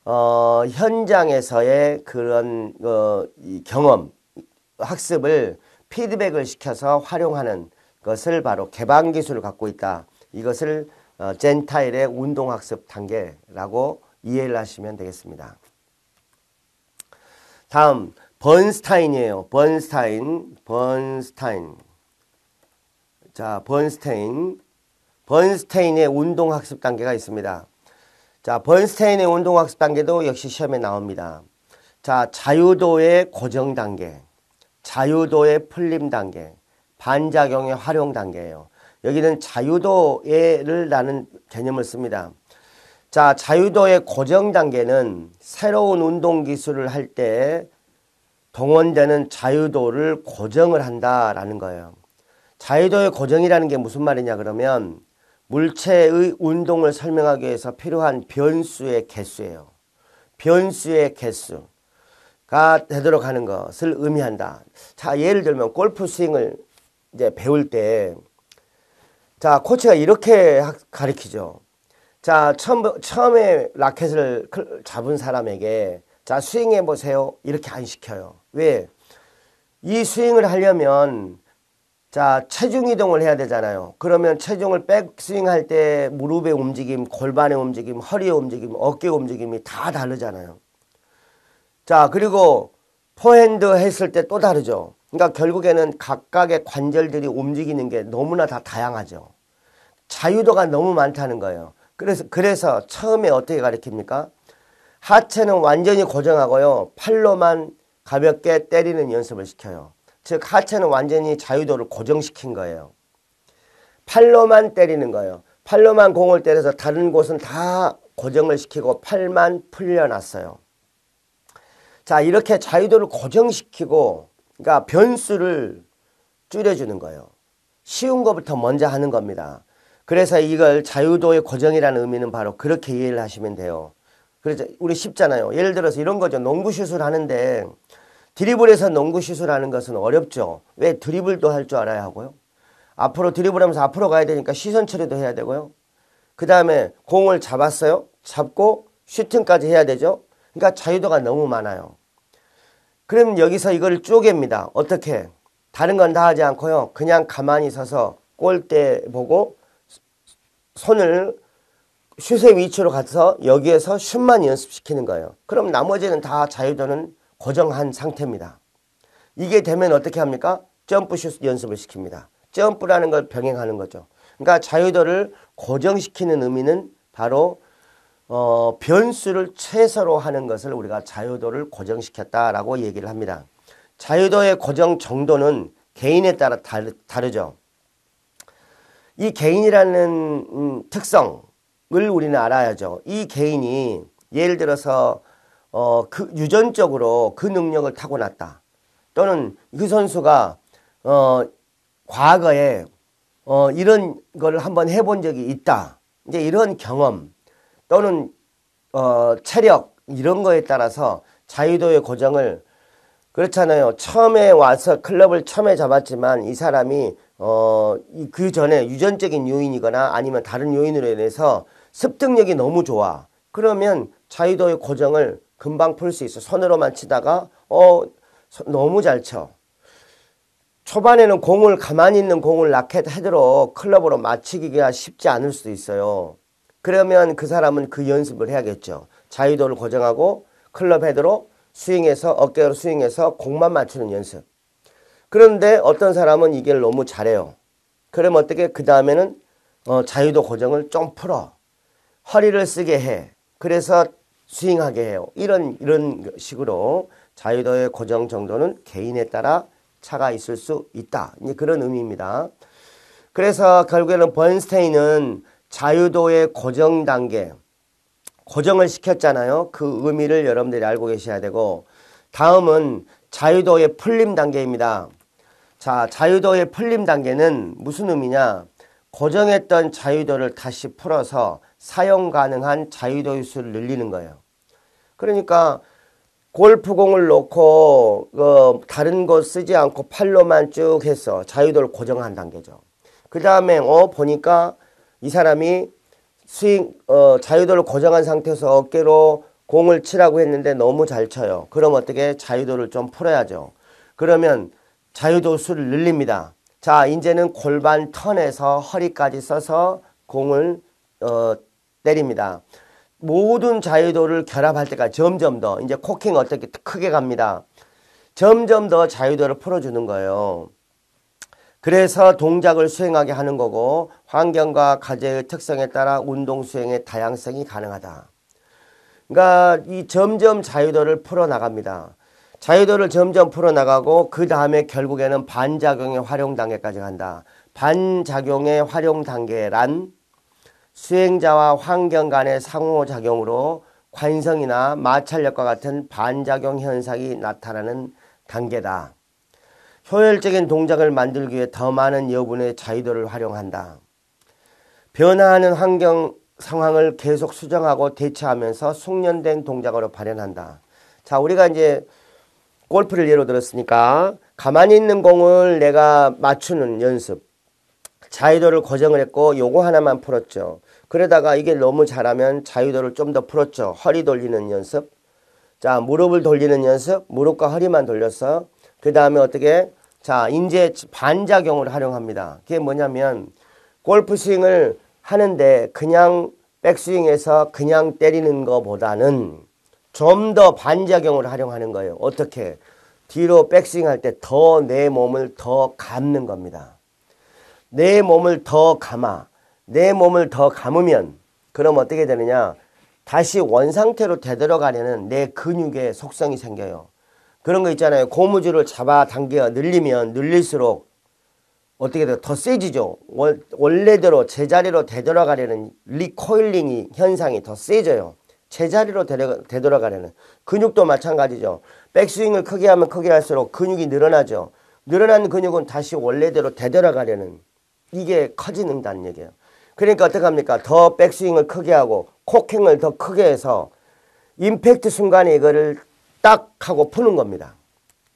현장에서의 그런 경험, 학습을 피드백을 시켜서 활용하는 것을 바로 개방 기술을 갖고 있다. 이것을 젠타일의 운동학습 단계라고 이해를 하시면 되겠습니다. 다음 번스타인이에요. 번스타인. 자, 번스타인의 운동학습 단계가 있습니다. 자, 번스타인의 운동학습 단계도 역시 시험에 나옵니다. 자, 자유도의 고정 단계, 자유도의 풀림 단계, 반작용의 활용 단계예요. 여기는 자유도를 라는 개념을 씁니다. 자, 자유도의 고정 단계는 새로운 운동 기술을 할 때 동원되는 자유도를 고정을 한다라는 거예요. 자유도의 고정이라는 게 무슨 말이냐 그러면 물체의 운동을 설명하기 위해서 필요한 변수의 개수예요. 변수의 개수가 되도록 하는 것을 의미한다. 자, 예를 들면 골프 스윙을 이제 배울 때, 자, 코치가 이렇게 가르치죠. 자, 처음에 라켓을 잡은 사람에게 자, 스윙해 보세요. 이렇게 안 시켜요. 왜? 이 스윙을 하려면 자, 체중 이동을 해야 되잖아요. 그러면 체중을 백스윙 할 때 무릎의 움직임, 골반의 움직임, 허리의 움직임, 어깨 움직임이 다 다르잖아요. 자, 그리고 포핸드 했을 때 또 다르죠. 그러니까 결국에는 각각의 관절들이 움직이는 게 너무나 다 다양하죠. 자유도가 너무 많다는 거예요. 그래서 처음에 어떻게 가르칩니까? 하체는 완전히 고정하고요. 팔로만 가볍게 때리는 연습을 시켜요. 즉 하체는 완전히 자유도를 고정시킨 거예요. 팔로만 때리는 거예요. 팔로만 공을 때려서 다른 곳은 다 고정을 시키고 팔만 풀려놨어요. 자, 이렇게 자유도를 고정시키고 그러니까 변수를 줄여주는 거예요. 쉬운 것부터 먼저 하는 겁니다. 그래서 이걸 자유도의 고정이라는 의미는 바로 그렇게 이해를 하시면 돼요. 그래서 우리 쉽잖아요. 예를 들어서 이런 거죠. 농구슛을 하는데 드리블에서 농구슛을 하는 것은 어렵죠. 왜? 드리블도 할 줄 알아야 하고요. 앞으로 드리블하면서 앞으로 가야 되니까 시선 처리도 해야 되고요. 그 다음에 공을 잡았어요. 잡고 슈팅까지 해야 되죠. 그러니까 자유도가 너무 많아요. 그럼 여기서 이걸 쪼갭니다. 어떻게? 다른 건 다 하지 않고요. 그냥 가만히 서서 골대 보고 손을 슛의 위치로 가서 여기에서 슛만 연습시키는 거예요. 그럼 나머지는 다 자유도는 고정한 상태입니다. 이게 되면 어떻게 합니까? 점프슛 연습을 시킵니다. 점프라는 걸 병행하는 거죠. 그러니까 자유도를 고정시키는 의미는 바로 변수를 최소로 하는 것을 우리가 자유도를 고정시켰다라고 얘기를 합니다. 자유도의 고정 정도는 개인에 따라 다르죠. 이 개인이라는 특성을 우리는 알아야죠. 이 개인이 예를 들어서 유전적으로 그 능력을 타고났다. 또는 그 선수가 과거에 이런 걸 한번 해본 적이 있다. 이제 이런 경험 또는 체력 이런 거에 따라서 자유도의 고정을 그렇잖아요. 처음에 와서 클럽을 처음에 잡았지만 이 사람이 그 전에 유전적인 요인이거나 아니면 다른 요인으로 인해서 습득력이 너무 좋아. 그러면 자유도의 고정을 금방 풀 수 있어. 손으로만 치다가 너무 잘 쳐. 초반에는 가만히 있는 공을 라켓 헤드로 클럽으로 맞추기가 쉽지 않을 수도 있어요. 그러면 그 사람은 그 연습을 해야겠죠. 자유도를 고정하고 클럽 헤드로 스윙해서 어깨로 스윙해서 공만 맞추는 연습. 그런데 어떤 사람은 이게 너무 잘해요. 그러면 어떻게 그 다음에는 자유도 고정을 좀 풀어. 허리를 쓰게 해. 그래서 스윙하게 해요. 이런 식으로 자유도의 고정 정도는 개인에 따라 차가 있을 수 있다. 이제 그런 의미입니다. 그래서 결국에는 번스테인은 자유도의 고정 단계, 고정을 시켰잖아요. 그 의미를 여러분들이 알고 계셔야 되고, 다음은 자유도의 풀림 단계입니다. 자, 자유도의 풀림 단계는 무슨 의미냐? 고정했던 자유도를 다시 풀어서 사용 가능한 자유도의 수를 늘리는 거예요. 그러니까 골프공을 놓고 다른 곳 쓰지 않고 팔로만 쭉 해서 자유도를 고정한 단계죠. 그 다음에 보니까 이 사람이 자유도를 고정한 상태에서 어깨로 공을 치라고 했는데 너무 잘 쳐요. 그럼 어떻게 자유도를 좀 풀어야죠. 그러면 자유도 수를 늘립니다. 자, 이제는 골반 턴에서 허리까지 써서 공을 때립니다. 모든 자유도를 결합할 때까지 점점 더 이제 코킹 어떻게 크게 갑니다. 점점 더 자유도를 풀어주는 거예요. 그래서 동작을 수행하게 하는 거고 환경과 과제의 특성에 따라 운동 수행의 다양성이 가능하다. 그러니까 이 점점 자유도를 풀어나갑니다. 자유도를 점점 풀어나가고 그 다음에 결국에는 반작용의 활용 단계까지 간다. 반작용의 활용 단계란 수행자와 환경 간의 상호작용으로 관성이나 마찰력과 같은 반작용 현상이 나타나는 단계다. 효율적인 동작을 만들기 위해 더 많은 여분의 자유도를 활용한다. 변화하는 환경 상황을 계속 수정하고 대처하면서 숙련된 동작으로 발현한다. 자, 우리가 이제 골프를 예로 들었으니까 가만히 있는 공을 내가 맞추는 연습. 자유도를 고정을 했고 요거 하나만 풀었죠. 그러다가 이게 너무 잘하면 자유도를 좀 더 풀었죠. 허리 돌리는 연습. 자, 무릎을 돌리는 연습. 무릎과 허리만 돌렸어. 그 다음에 어떻게? 자, 이제 반작용을 활용합니다. 그게 뭐냐면 골프 스윙을 하는데 그냥 백스윙에서 그냥 때리는 것보다는 좀 더 반작용을 활용하는 거예요. 어떻게? 뒤로 백스윙 할 때 더 내 몸을 더 감는 겁니다. 내 몸을 더 감아. 내 몸을 더 감으면 그럼 어떻게 되느냐? 다시 원상태로 되돌아가려는 내 근육의 속성이 생겨요. 그런 거 있잖아요. 고무줄을 잡아당겨 늘리면 늘릴수록 어떻게 돼요? 더 세지죠. 원래대로 제자리로 되돌아가려는 리코일링 현상이 더 세져요. 제자리로 되돌아가려는. 근육도 마찬가지죠. 백스윙을 크게 하면 크게 할수록 근육이 늘어나죠. 늘어난 근육은 다시 원래대로 되돌아가려는 이게 커진다는 얘기예요. 그러니까 어떻게 합니까? 더 백스윙을 크게 하고 코킹을 더 크게 해서 임팩트 순간에 이거를 딱 하고 푸는 겁니다.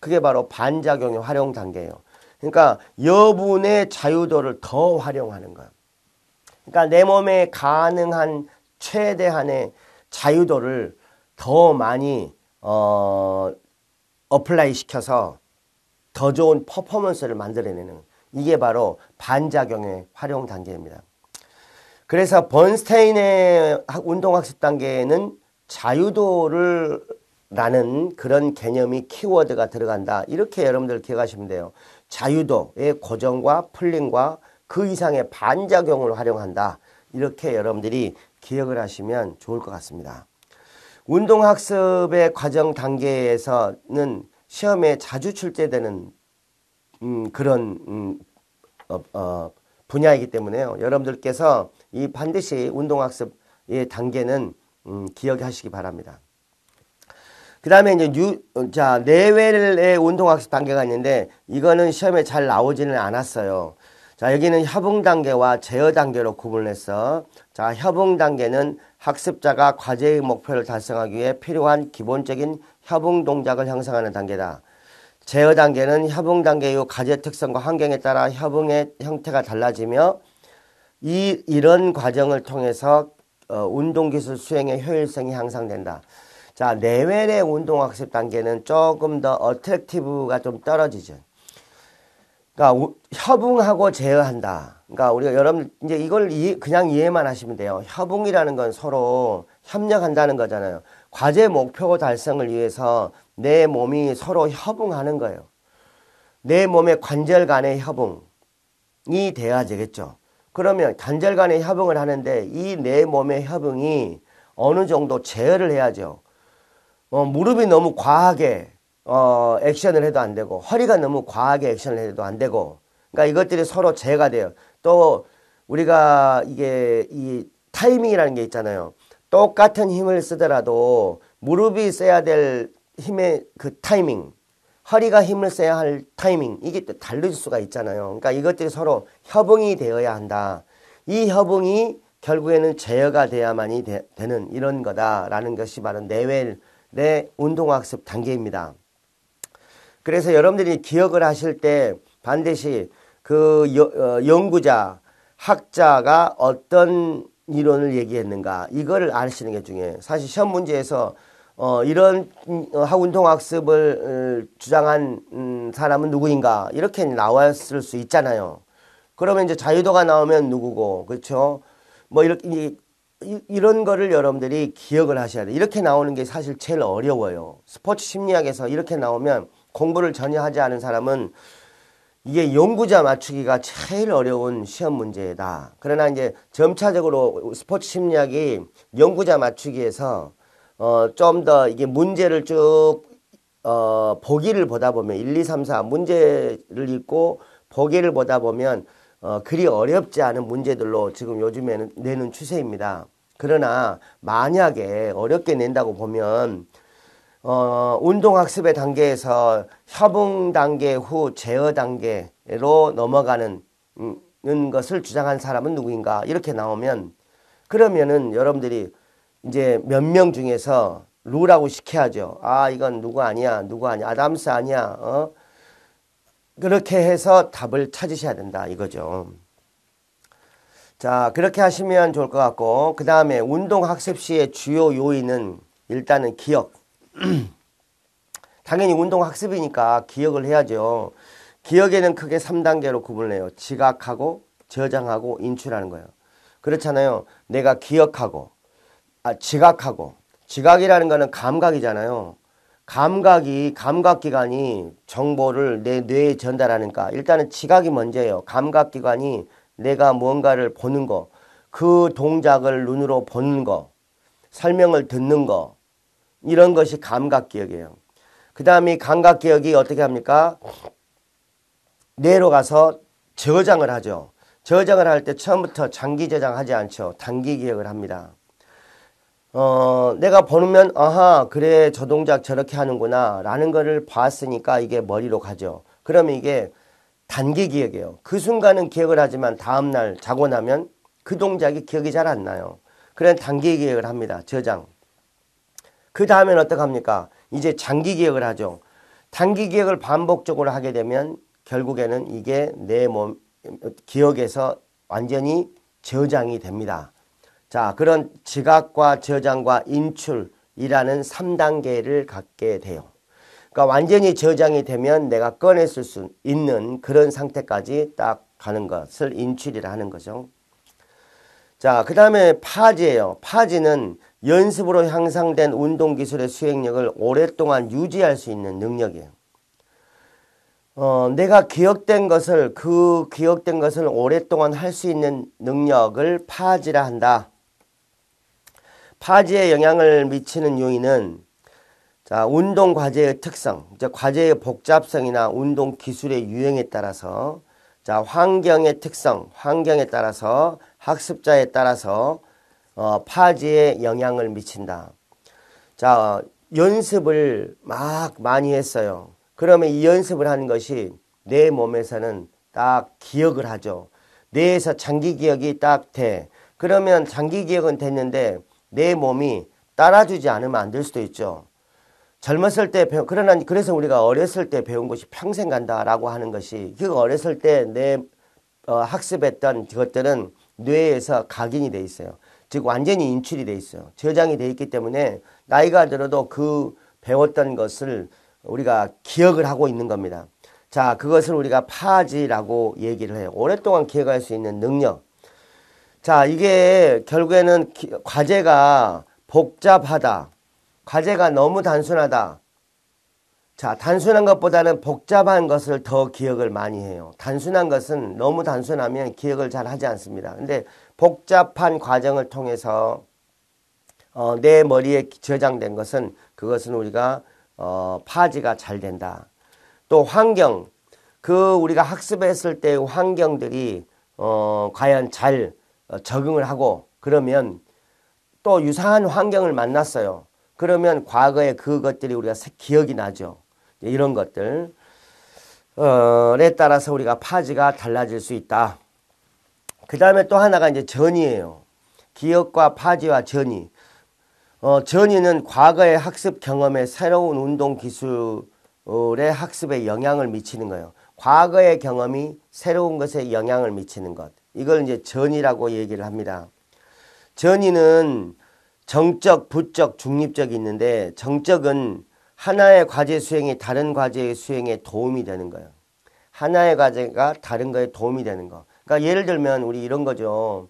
그게 바로 반작용의 활용 단계예요. 그러니까 여분의 자유도를 더 활용하는 거예요. 그러니까 내 몸에 가능한 최대한의 자유도를 더 많이 어플라이 시켜서 더 좋은 퍼포먼스를 만들어내는 이게 바로 반작용의 활용 단계입니다. 그래서 번스테인의 운동학습 단계에는 자유도를 라는 그런 개념이 키워드가 들어간다. 이렇게 여러분들 기억하시면 돼요. 자유도의 고정과 풀림과 그 이상의 반작용을 활용한다. 이렇게 여러분들이 기억을 하시면 좋을 것 같습니다. 운동학습의 과정 단계에서는 시험에 자주 출제되는 그런 분야이기 때문에요. 여러분들께서 이 반드시 운동학습의 단계는 기억하시기 바랍니다. 그 다음에 이제 내외의 운동학습 단계가 있는데 이거는 시험에 잘 나오지는 않았어요. 자, 여기는 협응 단계와 제어 단계로 구분해서 자, 협응 단계는 학습자가 과제의 목표를 달성하기 위해 필요한 기본적인 협응 동작을 형성하는 단계다. 제어 단계는 협응 단계 이후 과제 특성과 환경에 따라 협응의 형태가 달라지며 이런 과정을 통해서 운동기술 수행의 효율성이 향상된다. 자, 내외의 운동학습 단계는 조금 더 어트랙티브가 좀 떨어지죠. 그러니까 협응하고 제어한다. 그러니까 우리가 여러분 이제 이걸 그냥 이해만 하시면 돼요. 협응이라는 건 서로 협력한다는 거잖아요. 과제 목표 달성을 위해서 내 몸이 서로 협응하는 거예요. 내 몸의 관절 간의 협응이 돼야 되겠죠. 그러면 관절 간의 협응을 하는데 이 내 몸의 협응이 어느 정도 제어를 해야죠. 무릎이 너무 과하게 액션을 해도 안 되고 허리가 너무 과하게 액션을 해도 안 되고 그러니까 이것들이 서로 제어가 돼요. 또 우리가 이게 이 타이밍이라는 게 있잖아요. 똑같은 힘을 쓰더라도 무릎이 써야 될 힘의 그 타이밍, 허리가 힘을 써야 할 타이밍 이게 또 다를 수가 있잖아요. 그러니까 이것들이 서로 협응이 되어야 한다. 이 협응이 결국에는 제어가 돼야만이 되는 이런 거다라는 것이 바로 내 운동학습 단계입니다. 그래서 여러분들이 기억을 하실 때 반드시 그 연구자, 학자가 어떤 이론을 얘기했는가 이거를 아시는 게 중요해요. 사실 시험 문제에서 이런 운동학습을 주장한 사람은 누구인가 이렇게 나왔을 수 있잖아요. 그러면 이제 자유도가 나오면 누구고 그렇죠? 뭐 이렇게 이런 거를 여러분들이 기억을 하셔야 돼요. 이렇게 나오는 게 사실 제일 어려워요. 스포츠 심리학에서 이렇게 나오면 공부를 전혀 하지 않은 사람은 이게 연구자 맞추기가 제일 어려운 시험 문제다. 그러나 이제 점차적으로 스포츠 심리학이 연구자 맞추기에서 좀 더 이게 문제를 쭉 보기를 보다 보면 1, 2, 3, 4 문제를 읽고 보기를 보다 보면 그리 어렵지 않은 문제들로 지금 요즘에는 내는 추세입니다. 그러나 만약에 어렵게 낸다고 보면 운동학습의 단계에서 협응 단계 후 제어 단계로 넘어가는 것을 주장한 사람은 누구인가 이렇게 나오면 그러면은 여러분들이 이제 몇 명 중에서 룰하고 시켜야죠. 아 이건 누구 아니야 누구 아니야 아담스 아니야 그렇게 해서 답을 찾으셔야 된다 이거죠. 자 그렇게 하시면 좋을 것 같고 그 다음에 운동학습 시의 주요 요인은 일단은 기억. 당연히 운동학습이니까 기억을 해야죠. 기억에는 크게 3단계로 구분을 해요. 지각하고 저장하고 인출하는 거예요. 그렇잖아요. 내가 기억하고 지각하고 지각이라는 거는 감각이잖아요. 감각기관이 정보를 내 뇌에 전달하니까 일단은 지각이 먼저예요. 감각기관이 내가 뭔가를 보는 거, 그 동작을 눈으로 보는 거, 설명을 듣는 거 이런 것이 감각기억이에요. 그 다음에 감각기억이 어떻게 합니까? 뇌로 가서 저장을 하죠. 저장을 할 때 처음부터 장기 저장하지 않죠. 단기 기억을 합니다. 내가 보면 아하 그래 저 동작 저렇게 하는구나 라는 거를 봤으니까 이게 머리로 가죠. 그러면 이게 단기 기억이에요. 그 순간은 기억을 하지만 다음날 자고 나면 그 동작이 기억이 잘 안 나요. 그래서 단기 기억을 합니다. 저장. 그 다음엔 어떡합니까? 이제 장기 기억을 하죠. 단기 기억을 반복적으로 하게 되면 결국에는 이게 내 몸 기억에서 완전히 저장이 됩니다. 자, 그런 지각과 저장과 인출이라는 3단계를 갖게 돼요. 그러니까 완전히 저장이 되면 내가 꺼냈을 수 있는 그런 상태까지 딱 가는 것을 인출이라 하는 거죠. 자, 그 다음에 파지예요. 파지는 연습으로 향상된 운동기술의 수행력을 오랫동안 유지할 수 있는 능력이에요. 내가 기억된 것을 오랫동안 할 수 있는 능력을 파지라 한다. 파지에 영향을 미치는 요인은 자, 운동 과제의 특성, 과제의 복잡성이나 운동 기술의 유형에 따라서 자, 환경의 특성, 환경에 따라서 학습자에 따라서 파지에 영향을 미친다. 자, 연습을 막 많이 했어요. 그러면 이 연습을 하는 것이 내 몸에서는 딱 기억을 하죠. 뇌에서 장기 기억이 딱 돼. 그러면 장기 기억은 됐는데 내 몸이 따라주지 않으면 안 될 수도 있죠. 젊었을 때 그러나 그래서 우리가 어렸을 때 배운 것이 평생 간다라고 하는 것이 그 어렸을 때 내 학습했던 그것들은 뇌에서 각인이 돼 있어요. 즉 완전히 인출이 돼 있어요. 저장이 돼 있기 때문에 나이가 들어도 그 배웠던 것을 우리가 기억을 하고 있는 겁니다. 자, 그것을 우리가 파지라고 얘기를 해요. 오랫동안 기억할 수 있는 능력. 자, 이게 결국에는 과제가 복잡하다. 과제가 너무 단순하다. 자, 단순한 것보다는 복잡한 것을 더 기억을 많이 해요. 단순한 것은 너무 단순하면 기억을 잘 하지 않습니다. 근데 복잡한 과정을 통해서 내 머리에 저장된 것은 그것은 우리가 파지가 잘 된다. 또 환경, 우리가 학습했을 때 환경들이 과연 잘 적응을 하고 그러면 또 유사한 환경을 만났어요. 그러면 과거에 그것들이 우리가 기억이 나죠. 이런 것들에 따라서 우리가 파지가 달라질 수 있다. 그 다음에 또 하나가 이제 전이에요. 기억과 파지와 전이. 전이는 과거의 학습 경험에 새로운 운동 기술의 학습에 영향을 미치는 거예요. 과거의 경험이 새로운 것에 영향을 미치는 것. 이걸 이제 전이라고 얘기를 합니다. 전이는 정적, 부적, 중립적이 있는데 정적은 하나의 과제 수행이 다른 과제의 수행에 도움이 되는 거예요. 하나의 과제가 다른 거에 도움이 되는 거. 그러니까 예를 들면 우리 이런 거죠.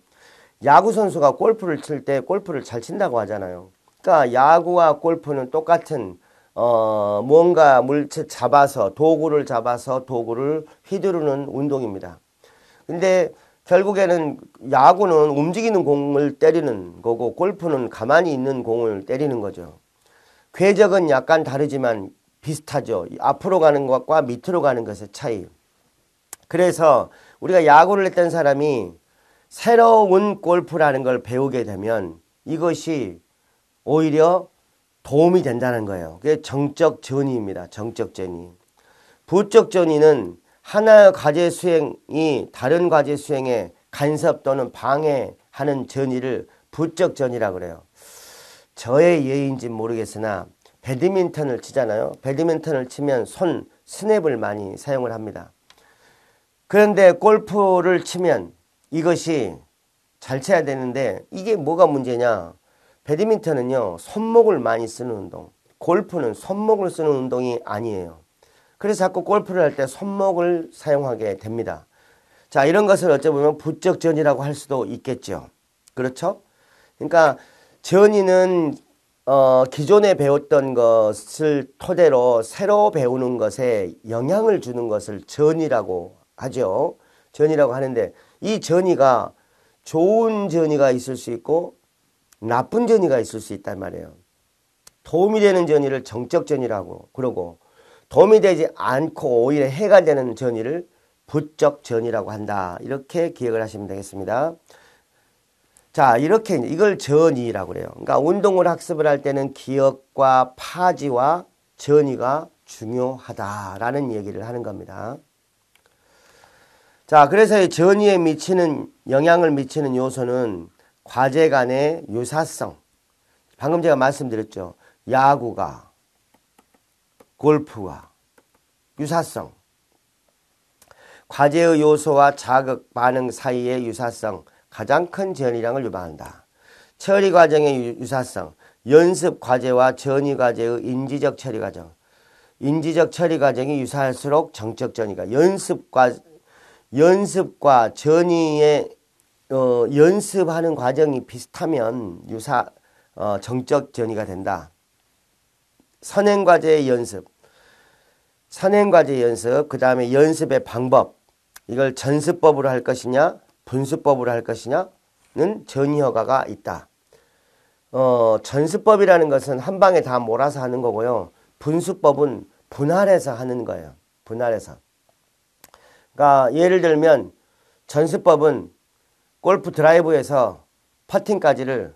야구 선수가 골프를 칠 때 골프를 잘 친다고 하잖아요. 그러니까 야구와 골프는 똑같은 뭔가 물체 잡아서 도구를 휘두르는 운동입니다. 근데 결국에는 야구는 움직이는 공을 때리는 거고 골프는 가만히 있는 공을 때리는 거죠. 궤적은 약간 다르지만 비슷하죠. 앞으로 가는 것과 밑으로 가는 것의 차이. 그래서 우리가 야구를 했던 사람이 새로운 골프라는 걸 배우게 되면 이것이 오히려 도움이 된다는 거예요. 그게 정적 전이입니다. 정적 전이. 부적 전이는 하나의 과제 수행이 다른 과제 수행에 간섭 또는 방해하는 전이를 부적 전이라고 그래요. 저의 예인지 모르겠으나 배드민턴을 치잖아요. 배드민턴을 치면 손 스냅을 많이 사용을 합니다. 그런데 골프를 치면 이것이 잘 쳐야 되는데 이게 뭐가 문제냐. 배드민턴은요. 손목을 많이 쓰는 운동. 골프는 손목을 쓰는 운동이 아니에요. 그래서 자꾸 골프를 할 때 손목을 사용하게 됩니다. 자, 이런 것을 어찌 보면 부적 전이라고 할 수도 있겠죠. 그렇죠? 그러니까 전이는 기존에 배웠던 것을 토대로 새로 배우는 것에 영향을 주는 것을 전이라고 하죠. 전이라고 하는데 이 전이가 좋은 전이가 있을 수 있고 나쁜 전이가 있을 수 있단 말이에요. 도움이 되는 전이를 정적 전이라고 그러고 도움이 되지 않고 오히려 해가 되는 전이를 부적 전이라고 한다. 이렇게 기억을 하시면 되겠습니다. 자, 이렇게 이걸 전이라고 그래요. 그러니까 운동을 학습을 할 때는 기억과 파지와 전이가 중요하다라는 얘기를 하는 겁니다. 자, 그래서 이 전이에 영향을 미치는 요소는 과제 간의 유사성. 방금 제가 말씀드렸죠. 야구가, 골프와 유사성. 과제의 요소와 자극, 반응 사이의 유사성. 가장 큰 전이량을 유발한다. 처리 과정의 유사성, 연습 과제와 전이 과제의 인지적 처리 과정. 인지적 처리 과정이 유사할수록 정적 전이가 연습과 전이의 연습하는 과정이 비슷하면 정적 전이가 된다. 선행 과제의 연습, 그 다음에 연습의 방법. 이걸 전습법으로 할 것이냐 분수법으로 할 것이냐는 전이 허가가 있다. 전수법이라는 것은 한 방에 다 몰아서 하는 거고요. 분수법은 분할해서 하는 거예요. 분할해서. 그러니까 예를 들면 전수법은 골프 드라이브에서 퍼팅까지를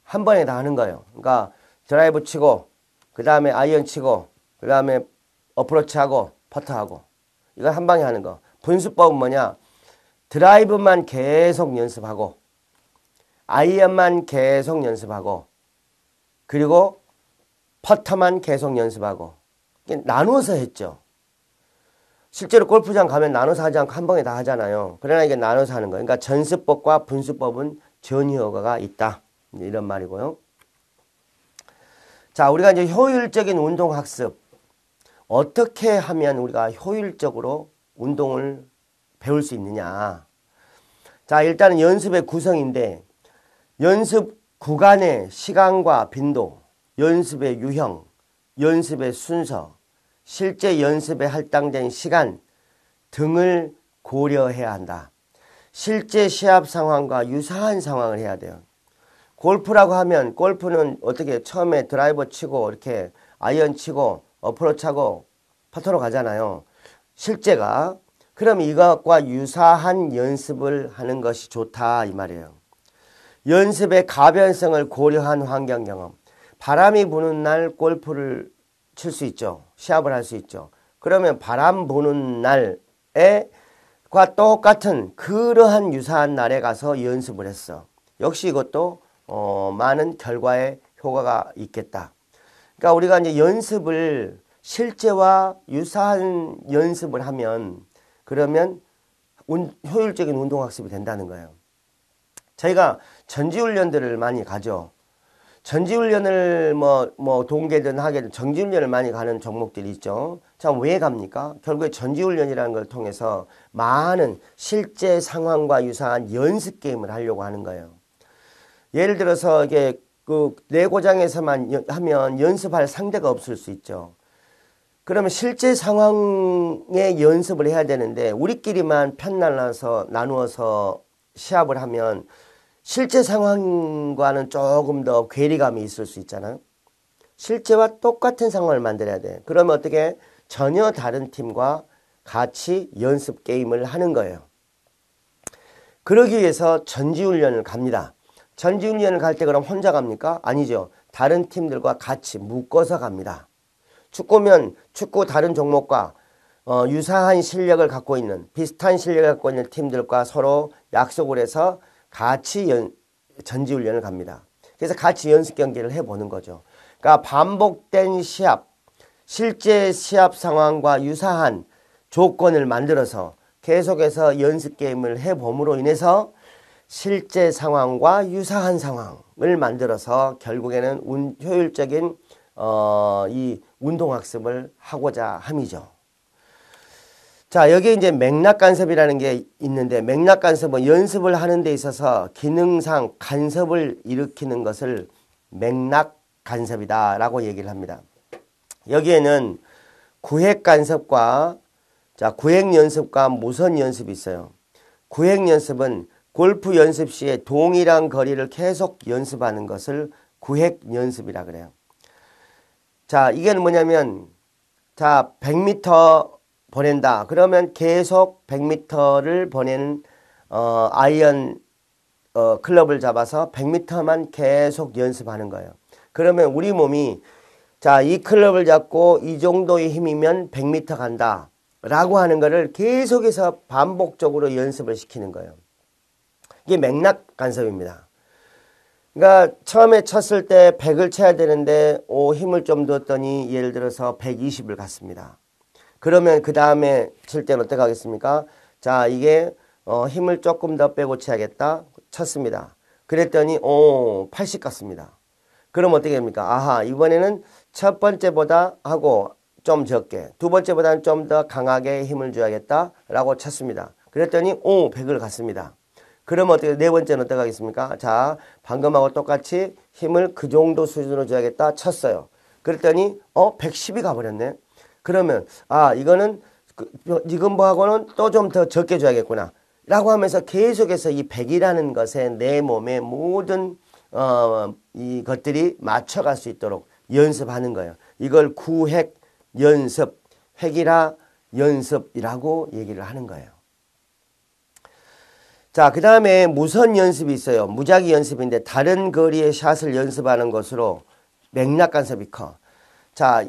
한 번에 다 하는 거예요. 그러니까 드라이브 치고 그 다음에 아이언 치고 그 다음에 어프로치하고 퍼터하고 이걸 한 방에 하는 거. 분수법은 뭐냐? 드라이브만 계속 연습하고 아이언만 계속 연습하고 그리고 퍼터만 계속 연습하고 나눠서 했죠. 실제로 골프장 가면 나눠서 하지 않고 한 번에 다 하잖아요. 그러나 이게 나눠서 하는 거예요. 그러니까 전습법과 분수법은 전이 허가가 있다. 이런 말이고요. 자, 우리가 이제 효율적인 운동 학습. 어떻게 하면 우리가 효율적으로 운동을 배울 수 있느냐. 자, 일단은 연습의 구성인데 연습 구간의 시간과 빈도, 연습의 유형, 연습의 순서, 실제 연습에 할당된 시간 등을 고려해야 한다. 실제 시합 상황과 유사한 상황을 해야 돼요. 골프라고 하면 골프는 어떻게 처음에 드라이버 치고 이렇게 아이언 치고 어프로치하고 퍼터로 가잖아요. 실제가. 그럼 이것과 유사한 연습을 하는 것이 좋다 이 말이에요. 연습의 가변성을 고려한 환경 경험. 바람이 부는 날 골프를 칠 수 있죠. 시합을 할 수 있죠. 그러면 바람 부는 날과 똑같은 그러한 유사한 날에 가서 연습을 했어. 역시 이것도 많은 결과에 효과가 있겠다. 그러니까 우리가 이제 연습을 실제와 유사한 연습을 하면 그러면 효율적인 운동학습이 된다는 거예요. 저희가 전지훈련들을 많이 가죠. 전지훈련을 동계든 하계든 전지훈련을 많이 가는 종목들이 있죠. 자, 왜 갑니까? 결국에 전지훈련이라는 걸 통해서 많은 실제 상황과 유사한 연습 게임을 하려고 하는 거예요. 예를 들어서 이게 그 내고장에서만 하면 연습할 상대가 없을 수 있죠. 그러면 실제 상황의 연습을 해야 되는데 우리끼리만 나누어서 시합을 하면 실제 상황과는 조금 더 괴리감이 있을 수 있잖아요. 실제와 똑같은 상황을 만들어야 돼. 그러면 어떻게 전혀 다른 팀과 같이 연습 게임을 하는 거예요. 그러기 위해서 전지훈련을 갑니다. 전지훈련을 갈 때 그럼 혼자 갑니까? 아니죠. 다른 팀들과 같이 묶어서 갑니다. 축구면 축구 다른 종목과 유사한 실력을 갖고 있는 비슷한 실력을 갖고 있는 팀들과 서로 약속을 해서 같이 전지훈련을 갑니다. 그래서 같이 연습 경기를 해보는 거죠. 그러니까 반복된 시합, 실제 시합 상황과 유사한 조건을 만들어서 계속해서 연습 게임을 해봄으로 인해서 실제 상황과 유사한 상황을 만들어서 결국에는 효율적인 이 운동학습을 하고자 함이죠. 자, 여기 이제 맥락간섭이라는 게 있는데 맥락간섭은 연습을 하는 데 있어서 기능상 간섭을 일으키는 것을 맥락간섭이다 라고 얘기를 합니다. 여기에는 구획간섭과 구획연습과 무선연습이 있어요. 구획연습은 골프 연습 시에 동일한 거리를 계속 연습하는 것을 구획연습이라 그래요. 자, 이게 뭐냐면 100m 보낸다. 그러면 계속 100m를 보내는 아이언 클럽을 잡아서 100m만 계속 연습하는 거예요. 그러면 우리 몸이 이 클럽을 잡고 이 정도의 힘이면 100m 간다 라고 하는 거를 계속해서 반복적으로 연습을 시키는 거예요. 이게 맥락간섭입니다. 그러니까 처음에 쳤을 때 100을 쳐야 되는데 힘을 좀 뒀더니 예를 들어서 120을 갔습니다. 그러면 그 다음에 칠 때는 어떻게 하겠습니까? 자, 이게 힘을 조금 더 빼고 쳐야겠다. 쳤습니다. 그랬더니 80 갔습니다. 그럼 어떻게 됩니까? 아하, 이번에는 첫 번째보다 하고 좀 적게, 두 번째보다는 좀 더 강하게 힘을 줘야겠다 라고 쳤습니다. 그랬더니 100을 갔습니다. 그럼 어떻게, 네 번째는 어떻게 하겠습니까? 자, 방금하고 똑같이 힘을 그 정도 수준으로 줘야겠다 쳤어요. 그랬더니 110이 가버렸네. 그러면 이거는 지금하고는 또 좀 더 적게 줘야겠구나 라고 하면서 계속해서 이 100이라는 것에 내 몸의 모든 이 것들이 맞춰갈 수 있도록 연습하는 거예요. 이걸 구획 연습, 획일화 연습이라고 얘기를 하는 거예요. 자, 그 다음에 무선 연습이 있어요. 무작위 연습인데 다른 거리의 샷을 연습하는 것으로 맥락간섭이 커. 자,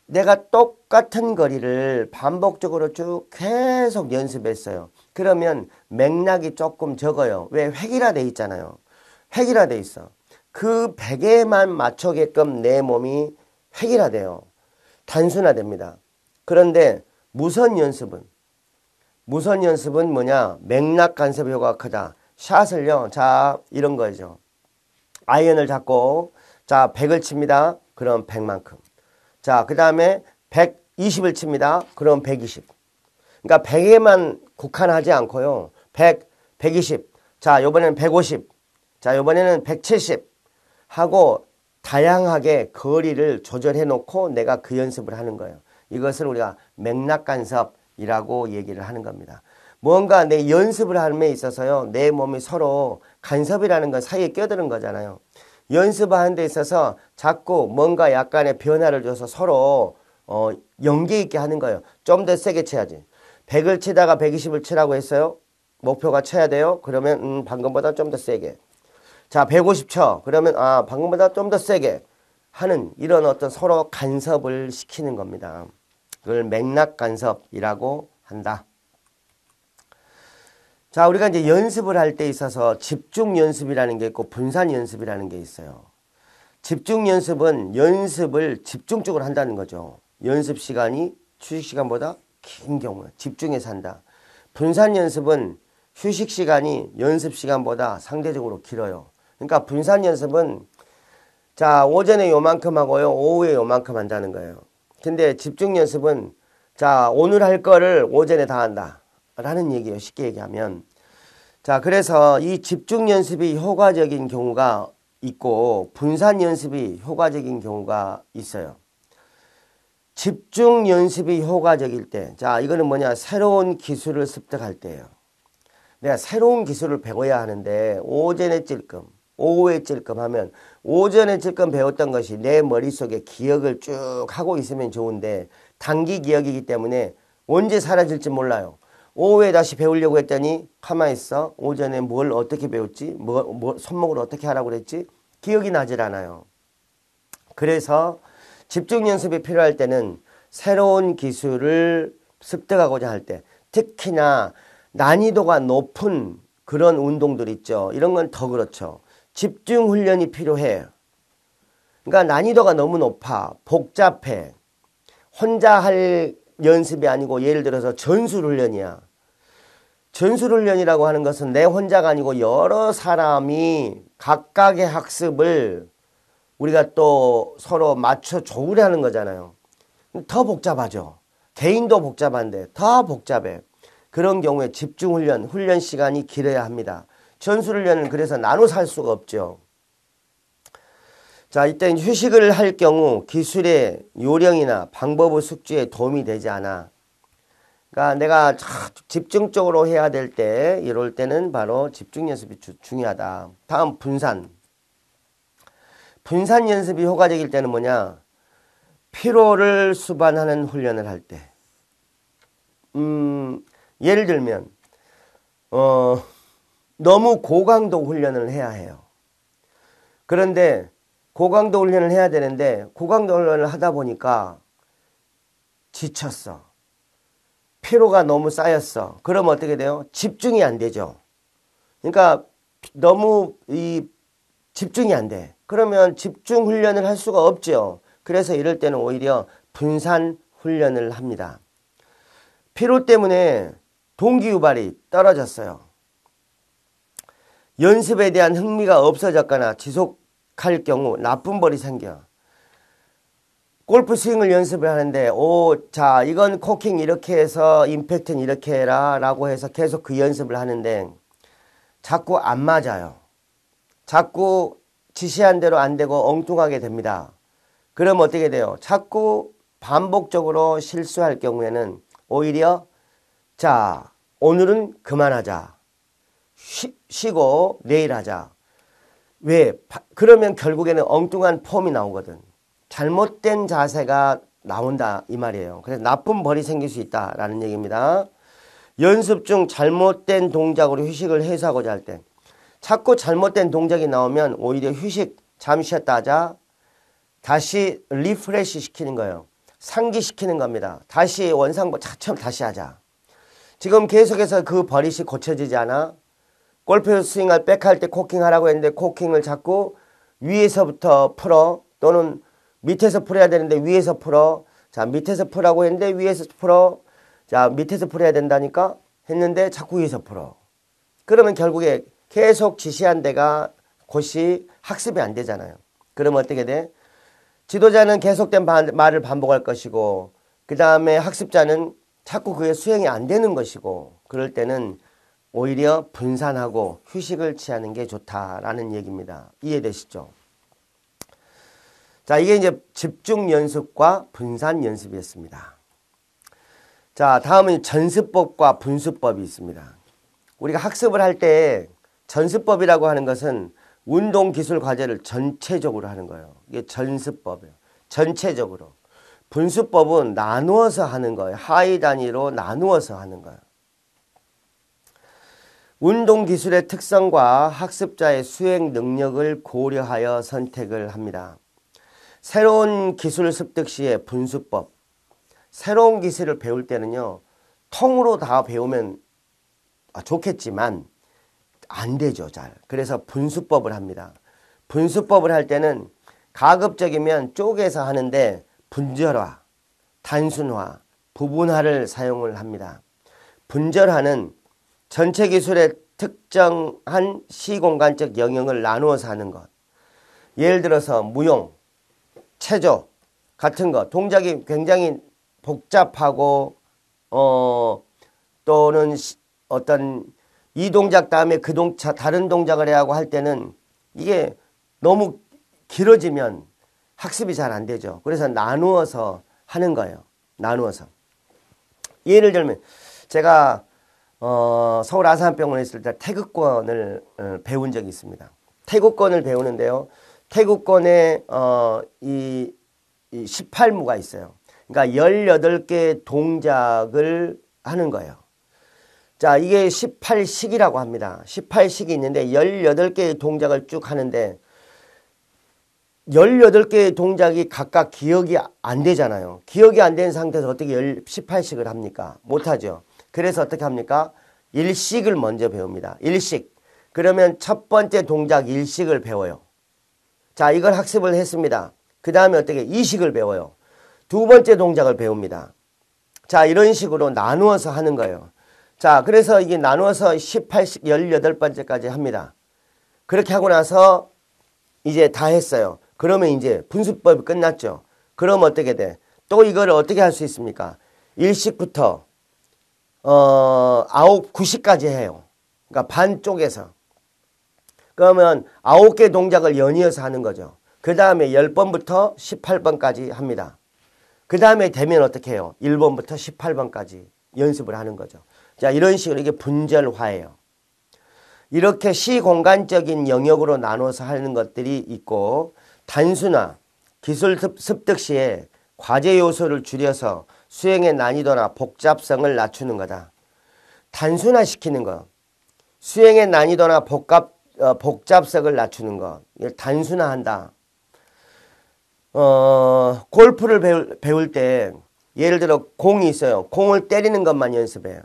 내가 똑같은 거리를 반복적으로 쭉 계속 연습했어요. 그러면 맥락이 조금 적어요. 왜? 획일화돼 있잖아요. 획일화돼 있어. 그 100에만 맞춰게끔 내 몸이 획일화돼요. 단순화됩니다. 그런데 무선 연습은 뭐냐? 맥락 간섭 효과가 크다. 샷을요. 자, 이런 거죠. 아이언을 잡고 100을 칩니다. 그럼 100만큼. 자, 그 다음에 100 20을 칩니다. 그럼 120. 그러니까 100에만 국한하지 않고요. 100, 120. 자, 요번에는 150. 자, 요번에는 170 하고 다양하게 거리를 조절해 놓고 내가 그 연습을 하는 거예요. 이것을 우리가 맥락 간섭이라고 얘기를 하는 겁니다. 뭔가 내 연습을 함에 있어서요. 내 몸이 서로 간섭이라는 건 사이에 껴드는 거잖아요. 연습하는 데 있어서 자꾸 뭔가 약간의 변화를 줘서 서로 연계 있게 하는 거예요. 좀 더 세게 쳐야지. 100을 치다가 120을 치라고 했어요. 목표가 쳐야 돼요. 그러면 방금보다 좀 더 세게. 자, 150 쳐. 그러면 방금보다 좀 더 세게 하는 이런 어떤 서로 간섭을 시키는 겁니다. 그걸 맥락 간섭이라고 한다. 자, 우리가 이제 연습을 할 때 있어서 집중 연습이라는 게 있고 분산 연습이라는 게 있어요. 집중 연습은 연습을 집중적으로 한다는 거죠. 연습 시간이 휴식 시간보다 긴 경우에 집중해서 한다. 분산 연습은 휴식 시간이 연습 시간보다 상대적으로 길어요. 그러니까 분산 연습은 자, 오전에 요만큼 하고요. 오후에 요만큼 한다는 거예요. 근데 집중 연습은 자, 오늘 할 거를 오전에 다 한다. 라는 얘기예요. 쉽게 얘기하면. 자, 그래서 이 집중 연습이 효과적인 경우가 있고 분산 연습이 효과적인 경우가 있어요. 집중 연습이 효과적일 때, 자, 이거는 뭐냐, 새로운 기술을 습득할 때예요. 내가 새로운 기술을 배워야 하는데 오전에 찔끔, 오후에 찔끔 하면 오전에 찔끔 배웠던 것이 내 머릿속에 기억을 쭉 하고 있으면 좋은데 단기 기억이기 때문에 언제 사라질지 몰라요. 오후에 다시 배우려고 했더니 가만히 있어. 오전에 뭘 어떻게 배웠지? 손목을 어떻게 하라고 그랬지? 기억이 나질 않아요. 그래서 집중 연습이 필요할 때는 새로운 기술을 습득하고자 할 때 특히나 난이도가 높은 그런 운동들 있죠. 이런 건 더 그렇죠. 집중 훈련이 필요해. 그러니까 난이도가 너무 높아. 복잡해. 혼자 할 연습이 아니고 예를 들어서 전술훈련이야. 전술훈련이라고 하는 것은 내 혼자가 아니고 여러 사람이 각각의 학습을 우리가 또 서로 맞춰 조우려는 거잖아요. 더 복잡하죠. 개인도 복잡한데 더 복잡해. 그런 경우에 집중훈련, 훈련 시간이 길어야 합니다. 전술훈련은 그래서 나눠서 할 수가 없죠. 자, 이때 휴식을 할 경우 기술의 요령이나 방법의 숙지에 도움이 되지 않아. 그러니까 내가 집중적으로 해야 될 때 이럴 때는 바로 집중 연습이 중요하다. 다음 분산. 분산 연습이 효과적일 때는 뭐냐? 피로를 수반하는 훈련을 할 때. 예를 들면 너무 고강도 훈련을 해야 해요. 그런데 고강도 훈련을 해야 되는데 고강도 훈련을 하다 보니까 지쳤어. 피로가 너무 쌓였어. 그럼 어떻게 돼요? 집중이 안 되죠. 그러니까 너무 집중이 안 돼. 그러면 집중 훈련을 할 수가 없죠. 그래서 이럴 때는 오히려 분산 훈련을 합니다. 피로 때문에 동기유발이 떨어졌어요. 연습에 대한 흥미가 없어졌거나 지속할 경우 나쁜 벌이 생겨. 골프 스윙을 연습을 하는데 자, 이건 코킹 이렇게 해서 임팩트는 이렇게 해라 라고 해서 계속 그 연습을 하는데 자꾸 안 맞아요. 자꾸 지시한 대로 안 되고 엉뚱하게 됩니다. 그럼 어떻게 돼요? 자꾸 반복적으로 실수할 경우에는 오히려 자, 오늘은 그만하자. 쉬고 내일 하자. 왜? 그러면 결국에는 엉뚱한 폼이 나오거든. 잘못된 자세가 나온다 이 말이에요. 그래서 나쁜 벌이 생길 수 있다라는 얘기입니다. 연습 중 잘못된 동작으로 휴식을 해소하고자 할 때 자꾸 잘못된 동작이 나오면 오히려 휴식 잠시 쉬었다 하자. 다시 리프레시 시키는 거예요. 상기시키는 겁니다. 다시 원상복 처음 다시 하자. 지금 계속해서 그 버릇이 고쳐지지 않아? 골프 스윙할 백할 때 코킹 하라고 했는데 코킹을 자꾸 위에서부터 풀어 또는 밑에서 풀어야 되는데 위에서 풀어. 자, 밑에서 풀라고 했는데 위에서 풀어. 자, 밑에서 풀어야 된다니까 했는데 자꾸 위에서 풀어. 그러면 결국에 계속 지시한 데가 곳이 학습이 안 되잖아요. 그러면 어떻게 돼? 지도자는 계속된 말을 반복할 것이고 그 다음에 학습자는 자꾸 그게 수행이 안 되는 것이고 그럴 때는 오히려 분산하고 휴식을 취하는 게 좋다라는 얘기입니다. 이해되시죠? 자, 이게 이제 집중 연습과 분산 연습이었습니다. 자, 다음은 전습법과 분수법이 있습니다. 우리가 학습을 할 때 전습법이라고 하는 것은 운동기술 과제를 전체적으로 하는 거예요. 이게 전습법이에요. 전체적으로. 분수법은 나누어서 하는 거예요. 하위 단위로 나누어서 하는 거예요. 운동기술의 특성과 학습자의 수행 능력을 고려하여 선택을 합니다. 새로운 기술 습득 시에 분수법. 새로운 기술을 배울 때는요. 통으로 다 배우면 좋겠지만 안 되죠. 잘. 그래서 분수법을 합니다. 분수법을 할 때는 가급적이면 쪼개서 하는데 분절화, 단순화, 부분화를 사용을 합니다. 분절화는 전체 기술의 특정한 시공간적 영역을 나누어서 하는 것. 예를 들어서 무용, 체조 같은 것. 동작이 굉장히 복잡하고 또는 어떤 이 동작 다음에 그 다른 동작을 해야 하고 할 때는 이게 너무 길어지면 학습이 잘 안 되죠. 그래서 나누어서 하는 거예요. 나누어서. 예를 들면 제가 서울 아산병원에 있을 때 태극권을 배운 적이 있습니다. 태극권을 배우는데요. 태극권에 이 18무가 있어요. 그러니까 18개의 동작을 하는 거예요. 자, 이게 18식이라고 합니다. 18식이 있는데 18개의 동작을 쭉 하는데 18개의 동작이 각각 기억이 안 되잖아요. 기억이 안 되는 상태에서 어떻게 18식을 합니까? 못하죠. 그래서 어떻게 합니까? 일식을 먼저 배웁니다. 일식. 그러면 첫 번째 동작 일식을 배워요. 자, 이걸 학습을 했습니다. 그 다음에 어떻게 이식을 배워요. 두 번째 동작을 배웁니다. 자, 이런 식으로 나누어서 하는 거예요. 자, 그래서 이게 나누어서 18식 18번째까지 합니다. 그렇게 하고 나서 이제 다 했어요. 그러면 이제 분수법이 끝났죠. 그럼 어떻게 돼? 또 이거를 어떻게 할 수 있습니까? 1식부터 9식까지 해요. 그러니까 반 쪼개서. 그러면 9개 동작을 연이어서 하는 거죠. 그 다음에 10번부터 18번까지 합니다. 그 다음에 되면 어떻게 해요? 1번부터 18번까지 연습을 하는 거죠. 자, 이런 식으로 이게 분절화예요. 이렇게 시공간적인 영역으로 나눠서 하는 것들이 있고 단순화, 기술 습득 시에 과제 요소를 줄여서 수행의 난이도나 복잡성을 낮추는 거다. 단순화시키는 거. 수행의 난이도나 복잡성을 낮추는 거. 이걸 단순화한다. 골프를 배울 때 예를 들어 공이 있어요. 공을 때리는 것만 연습해요.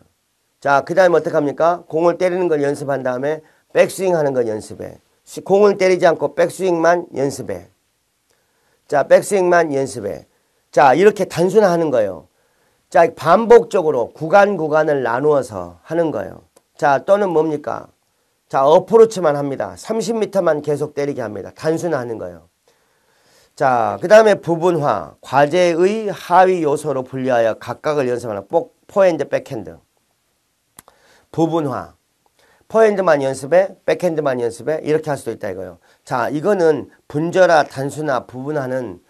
자, 그 다음에 어떡합니까? 공을 때리는 걸 연습한 다음에 백스윙 하는 걸 연습해. 공을 때리지 않고 백스윙만 연습해. 자, 백스윙만 연습해. 자, 이렇게 단순화하는 거예요. 자, 반복적으로 구간을 나누어서 하는 거예요. 자, 또는 뭡니까? 자, 어프로치만 합니다. 30m만 계속 때리게 합니다. 단순화하는 거예요. 자, 그 다음에 부분화. 과제의 하위 요소로 분리하여 각각을 연습하는 포핸드, 백핸드. 부분화. 포핸드만 연습해, 백핸드만 연습해, 이렇게 할 수도 있다 이거예요. 자, 이거는 분절화, 단순화, 부분화는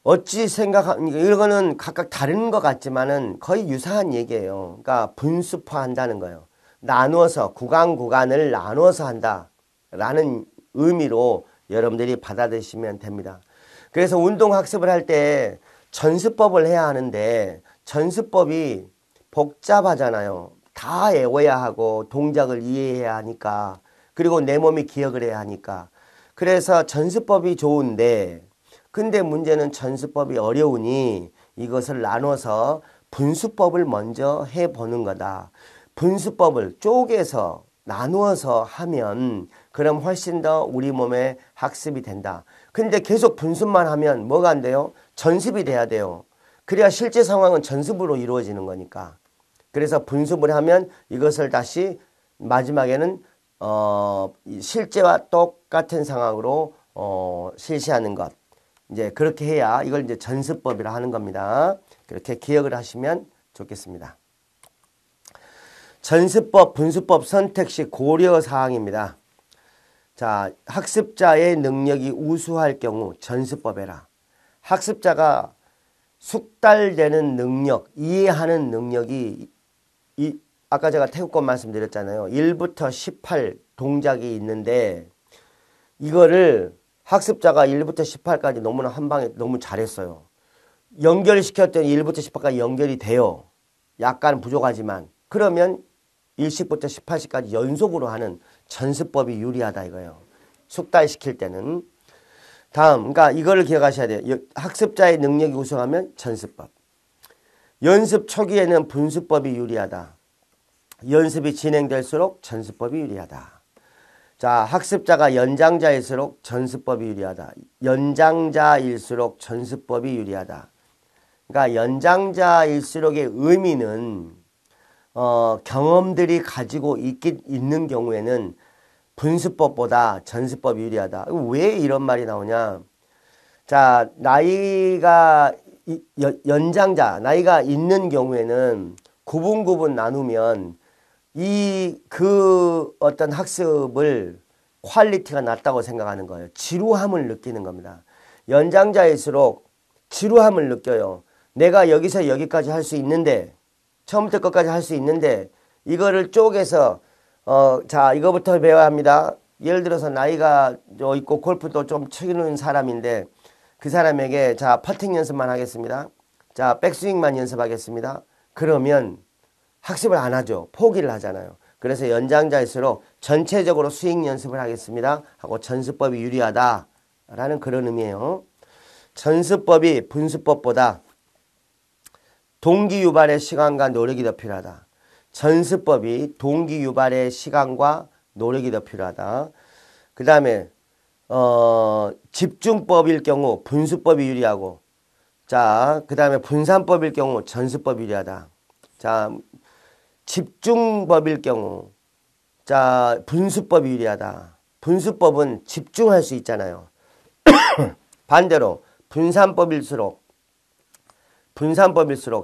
어찌 이거는 각각 다른 것 같지만은 거의 유사한 얘기예요. 그러니까 분수화한다는 거예요. 나누어서, 구간을 나누어서 한다라는 의미로 여러분들이 받아들이시면 됩니다. 그래서 운동학습을 할 때 전수법을 해야 하는데 전수법이 복잡하잖아요. 다 외워야 하고 동작을 이해해야 하니까 그리고 내 몸이 기억을 해야 하니까 그래서 전수법이 좋은데 근데 문제는 전수법이 어려우니 이것을 나눠서 분수법을 먼저 해보는 거다. 분수법을 쪼개서 나누어서 하면 그럼 훨씬 더 우리 몸에 학습이 된다. 근데 계속 분수만 하면 뭐가 안 돼요? 전습이 돼야 돼요. 그래야 실제 상황은 전습으로 이루어지는 거니까. 그래서 분습을 하면 이것을 다시 마지막에는 실제와 똑같은 상황으로 실시하는 것. 이제 그렇게 해야 이걸 이제 전습법이라 하는 겁니다. 그렇게 기억을 하시면 좋겠습니다. 전습법, 분수법 선택 시 고려 사항입니다. 자, 학습자의 능력이 우수할 경우 전습법해라. 학습자가 숙달되는 능력, 이해하는 능력이 아까 제가 태국권 말씀드렸잖아요. 1부터 18 동작이 있는데 이거를 학습자가 1부터 18까지 너무나 한 방에 너무 잘했어요. 연결시켰더니 1부터 18까지 연결이 돼요. 약간 부족하지만 그러면 1식부터 18식까지 연속으로 하는 전습법이 유리하다 이거예요. 숙달시킬 때는. 다음, 그러니까 이거를 기억하셔야 돼요. 학습자의 능력이 우수하면 전습법. 연습 초기에는 분수법이 유리하다. 연습이 진행될수록 전습법이 유리하다. 자, 학습자가 연장자일수록 전습법이 유리하다. 연장자일수록 전습법이 유리하다. 그러니까 연장자일수록의 의미는 경험들이 가지고 있는 경우에는 분수법보다 전습법이 유리하다. 왜 이런 말이 나오냐? 자, 나이가 연장자, 나이가 있는 경우에는 구분 나누면 그 어떤 학습을 퀄리티가 낮다고 생각하는 거예요. 지루함을 느끼는 겁니다. 연장자일수록 지루함을 느껴요. 내가 여기서 여기까지 할 수 있는데, 처음부터 끝까지 할 수 있는데, 이거를 쪼개서, 자, 이거부터 배워야 합니다. 예를 들어서 나이가 있고 골프도 좀 치는 사람인데, 그 사람에게, 자, 퍼팅 연습만 하겠습니다. 자, 백스윙만 연습하겠습니다. 그러면 학습을 안 하죠. 포기를 하잖아요. 그래서 연장자일수록 전체적으로 스윙 연습을 하겠습니다. 하고 전습법이 유리하다라는 그런 의미예요. 전습법이 분수법보다 동기 유발의 시간과 노력이 더 필요하다. 전습법이 동기 유발의 시간과 노력이 더 필요하다. 그 다음에 집중법일 경우 분수법이 유리하고, 자, 그 다음에 분산법일 경우 전습법이 유리하다. 자, 집중법일 경우, 자, 분수법이 유리하다. 분수법은 집중할 수 있잖아요. 반대로 분산법일수록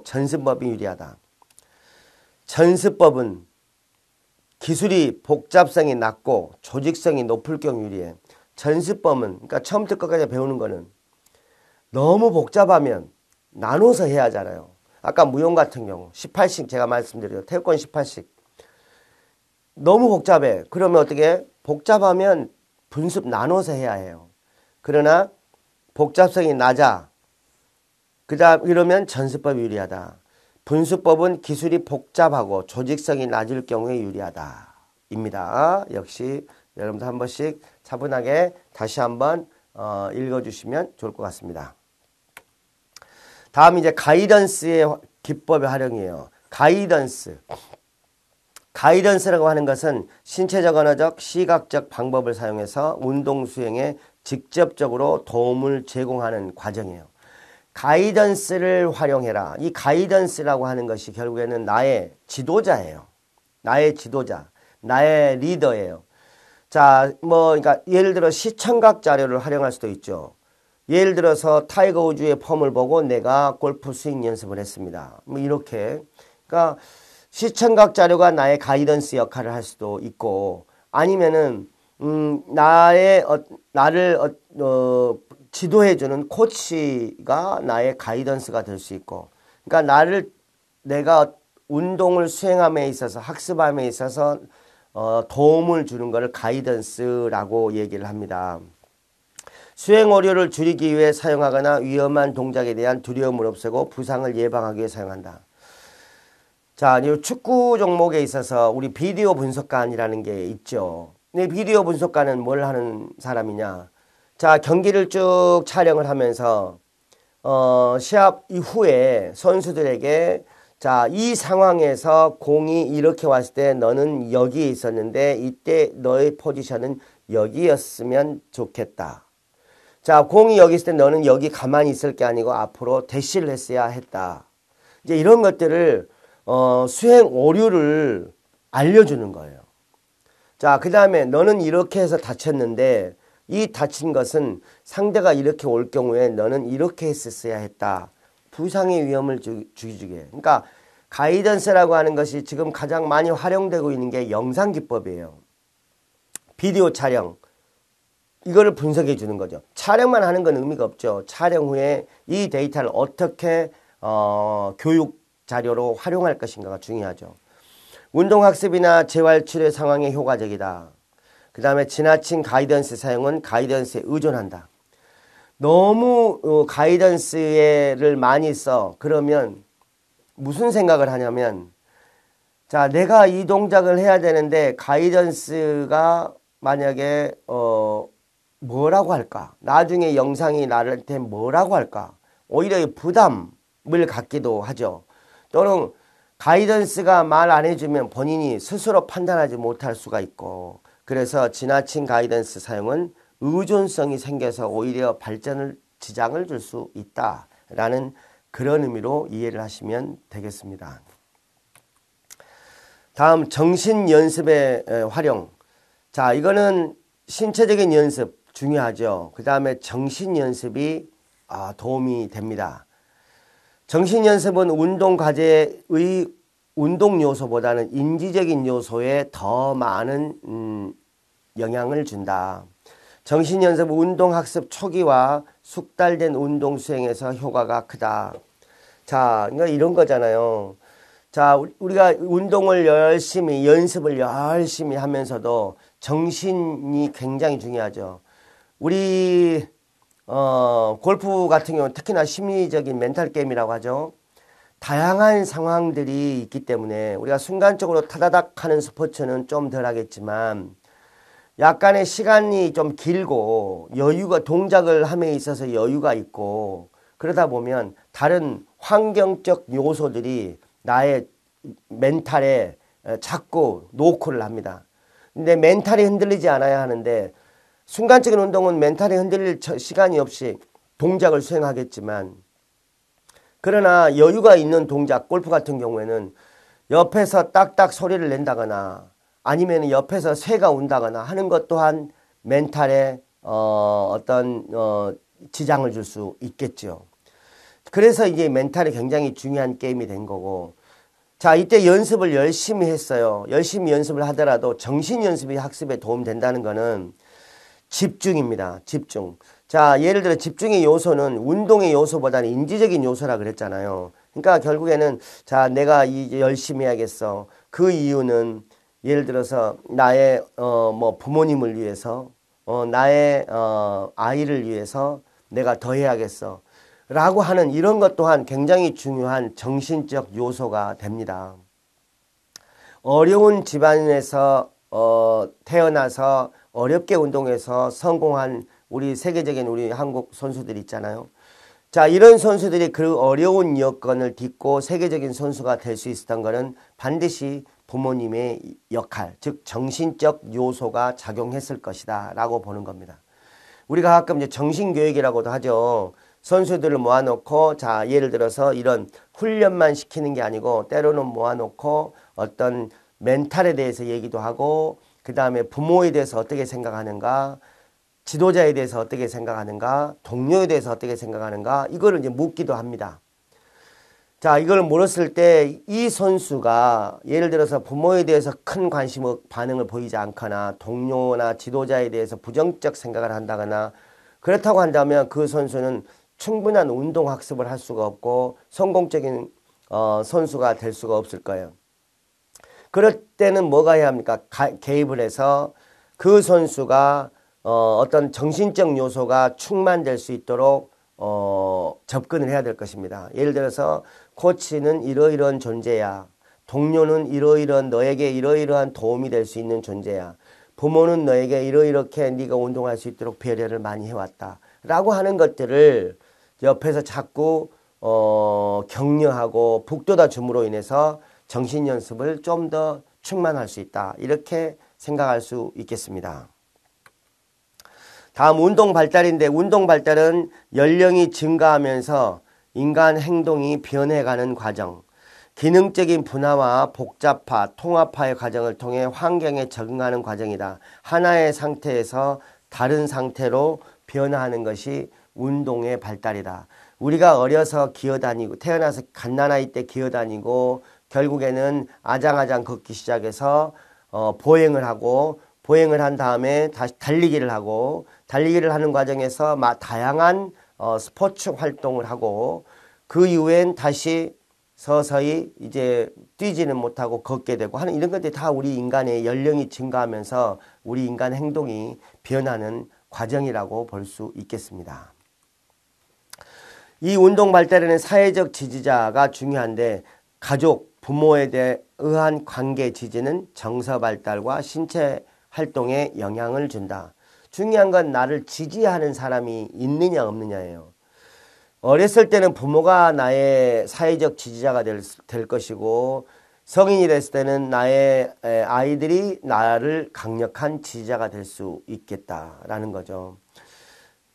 전습법이 유리하다. 전습법은 기술이 복잡성이 낮고 조직성이 높을 경우 유리해. 전습법은, 그러니까 처음부터 끝까지 배우는 거는 너무 복잡하면 나눠서 해야 하잖아요. 아까 무용 같은 경우 18식 제가 말씀드려요. 태권권 18식. 너무 복잡해. 그러면 어떻게? 복잡하면 분습 나눠서 해야 해요. 그러나 복잡성이 낮아. 그러면 전습법이 유리하다. 분수법은 기술이 복잡하고 조직성이 낮을 경우에 유리하다. 입니다. 역시 여러분도 한 번씩 차분하게 다시 한번 읽어주시면 좋을 것 같습니다. 다음 이제 가이던스의 기법의 활용이에요. 가이던스라고 하는 것은 신체적, 언어적, 시각적 방법을 사용해서 운동 수행에 직접적으로 도움을 제공하는 과정이에요. 가이던스를 활용해라. 이 가이던스라고 하는 것이 결국에는 나의 지도자예요. 나의 지도자, 나의 리더예요. 자, 그러니까 예를 들어 시청각 자료를 활용할 수도 있죠. 예를 들어서 타이거 우즈의 폼을 보고 내가 골프 스윙 연습을 했습니다. 뭐 이렇게. 그러니까 시청각 자료가 나의 가이던스 역할을 할 수도 있고, 아니면은 나를 지도해주는 코치가 나의 가이던스가 될 수 있고, 그러니까 내가 운동을 수행함에 있어서, 학습함에 있어서 도움을 주는 것을 가이던스라고 얘기를 합니다. 수행 오류를 줄이기 위해 사용하거나 위험한 동작에 대한 두려움을 없애고 부상을 예방하기 위해 사용한다. 자, 이 축구 종목에 있어서 우리 비디오 분석관이라는 게 있죠. 이 비디오 분석관은 뭘 하는 사람이냐? 자, 경기를 쭉 촬영을 하면서 시합 이후에 선수들에게, 자, 이 상황에서 공이 이렇게 왔을 때 너는 여기에 있었는데 이때 너의 포지션은 여기였으면 좋겠다. 자, 공이 여기 있을 때 너는 여기 가만히 있을 게 아니고 앞으로 대시를 했어야 했다. 이제 이런 것들을 수행 오류를 알려주는 거예요. 자, 그 다음에 너는 이렇게 해서 다쳤는데 이 다친 것은 상대가 이렇게 올 경우에 너는 이렇게 했었어야 했다. 부상의 위험을 주게. 그러니까 가이던스라고 하는 것이 지금 가장 많이 활용되고 있는 게 영상기법이에요. 비디오 촬영. 이거를 분석해 주는 거죠. 촬영만 하는 건 의미가 없죠. 촬영 후에 이 데이터를 어떻게 교육 자료로 활용할 것인가가 중요하죠. 운동학습이나 재활치료 상황에 효과적이다. 그 다음에 지나친 가이던스 사용은 가이던스에 의존한다. 너무 가이던스를 많이 써. 그러면 무슨 생각을 하냐면, 자, 내가 이 동작을 해야 되는데 가이던스가 만약에 뭐라고 할까? 나중에 영상이 나한테 뭐라고 할까? 오히려 부담을 갖기도 하죠. 또는 가이던스가 말 안 해주면 본인이 스스로 판단하지 못할 수가 있고, 그래서 지나친 가이던스 사용은 의존성이 생겨서 오히려 발전을 지장을 줄 수 있다라는 그런 의미로 이해를 하시면 되겠습니다. 다음 정신연습의 활용. 자, 이거는 신체적인 연습 중요하죠. 그 다음에 정신연습이 도움이 됩니다. 정신연습은 운동과제의 운동 요소보다는 인지적인 요소에 더 많은 영향을 준다. 정신연습 운동학습 초기와 숙달된 운동 수행에서 효과가 크다. 자, 그러니까 이런 거잖아요. 자, 우리가 운동을 열심히, 연습을 열심히 하면서도 정신이 굉장히 중요하죠. 우리 골프 같은 경우는 특히나 심리적인 멘탈 게임이라고 하죠. 다양한 상황들이 있기 때문에 우리가 순간적으로 타다닥 하는 스포츠는 좀 덜 하겠지만 약간의 시간이 좀 길고 여유가 동작을 함에 있어서 여유가 있고 그러다 보면 다른 환경적 요소들이 나의 멘탈에 자꾸 노크를 합니다. 근데 멘탈이 흔들리지 않아야 하는데 순간적인 운동은 멘탈이 흔들릴 시간이 없이 동작을 수행하겠지만 그러나 여유가 있는 동작, 골프 같은 경우에는 옆에서 딱딱 소리를 낸다거나 아니면 옆에서 새가 운다거나 하는 것 또한 멘탈에 어떤 지장을 줄 수 있겠죠. 그래서 이제 멘탈이 굉장히 중요한 게임이 된 거고 자, 이때 연습을 열심히 했어요. 열심히 연습을 하더라도 정신 연습이 학습에 도움된다는 거는 집중입니다. 집중. 자, 예를 들어 집중의 요소는 운동의 요소보다는 인지적인 요소라 그랬잖아요. 그러니까 결국에는 자, 내가 이제 열심히 해야겠어. 그 이유는 예를 들어서 나의 뭐 부모님을 위해서 나의 아이를 위해서 내가 더 해야겠어. 라고 하는 이런 것 또한 굉장히 중요한 정신적 요소가 됩니다. 어려운 집안에서 태어나서 어렵게 운동해서 성공한 우리 세계적인 우리 한국 선수들이 있잖아요. 자, 이런 선수들이 그 어려운 여건을 딛고 세계적인 선수가 될 수 있었던 것은 반드시 부모님의 역할, 즉 정신적 요소가 작용했을 것이다 라고 보는 겁니다. 우리가 가끔 이제 정신교육이라고도 하죠. 선수들을 모아놓고 자, 예를 들어서 이런 훈련만 시키는 게 아니고 때로는 모아놓고 어떤 멘탈에 대해서 얘기도 하고 그 다음에 부모에 대해서 어떻게 생각하는가, 지도자에 대해서 어떻게 생각하는가, 동료에 대해서 어떻게 생각하는가 이거를 이제 묻기도 합니다. 자, 이걸 물었을 때 이 선수가 예를 들어서 부모에 대해서 큰 관심 반응을 보이지 않거나 동료나 지도자에 대해서 부정적 생각을 한다거나 그렇다고 한다면 그 선수는 충분한 운동 학습을 할 수가 없고 성공적인 선수가 될 수가 없을 거예요. 그럴 때는 뭐가 해야 합니까? 개입을 해서 그 선수가 어떤 정신적 요소가 충만될 수 있도록 접근을 해야 될 것입니다. 예를 들어서 코치는 이러이러한 존재야. 동료는 이러이러한 너에게 이러이러한 도움이 될 수 있는 존재야. 부모는 너에게 이러이렇게 네가 운동할 수 있도록 배려를 많이 해왔다. 라고 하는 것들을 옆에서 자꾸 격려하고 북돋아 줌으로 인해서 정신연습을 좀 더 충만할 수 있다. 이렇게 생각할 수 있겠습니다. 다음 운동 발달인데 운동 발달은 연령이 증가하면서 인간 행동이 변해가는 과정, 기능적인 분화와 복잡화, 통합화의 과정을 통해 환경에 적응하는 과정이다. 하나의 상태에서 다른 상태로 변화하는 것이 운동의 발달이다. 우리가 어려서 기어다니고 태어나서 갓난아이 때 기어다니고 결국에는 아장아장 걷기 시작해서 보행을 하고 보행을 한 다음에 다시 달리기를 하고 달리기를 하는 과정에서 다양한 스포츠 활동을 하고 그 이후엔 다시 서서히 이제 뛰지는 못하고 걷게 되고 하는 이런 것들이 다 우리 인간의 연령이 증가하면서 우리 인간 행동이 변하는 과정이라고 볼 수 있겠습니다. 이 운동 발달에는 사회적 지지자가 중요한데 가족, 부모에 의한 관계 지지는 정서 발달과 신체 활동에 영향을 준다. 중요한 건 나를 지지하는 사람이 있느냐 없느냐예요. 어렸을 때는 부모가 나의 사회적 지지자가 될 것이고 성인이 됐을 때는 나의 아이들이 나를 강력한 지지자가 될 수 있겠다라는 거죠.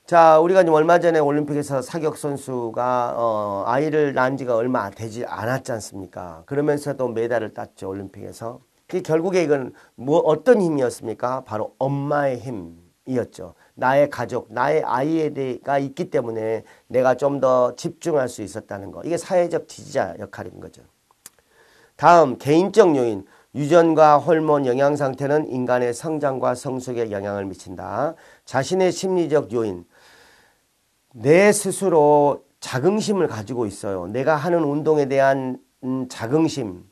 자, 우리가 얼마 전에 올림픽에서 사격 선수가 아이를 낳은 지가 얼마 되지 않았지 않습니까? 그러면서도 메달을 땄죠, 올림픽에서. 결국에 이건 어떤 힘이었습니까? 바로 엄마의 힘이었죠. 나의 가족, 나의 아이가 있기 때문에 내가 좀 더 집중할 수 있었다는 거. 이게 사회적 지지자 역할인 거죠. 다음, 개인적 요인. 유전과 호르몬 영양 상태는 인간의 성장과 성숙에 영향을 미친다. 자신의 심리적 요인. 내 스스로 자긍심을 가지고 있어요. 내가 하는 운동에 대한 자긍심,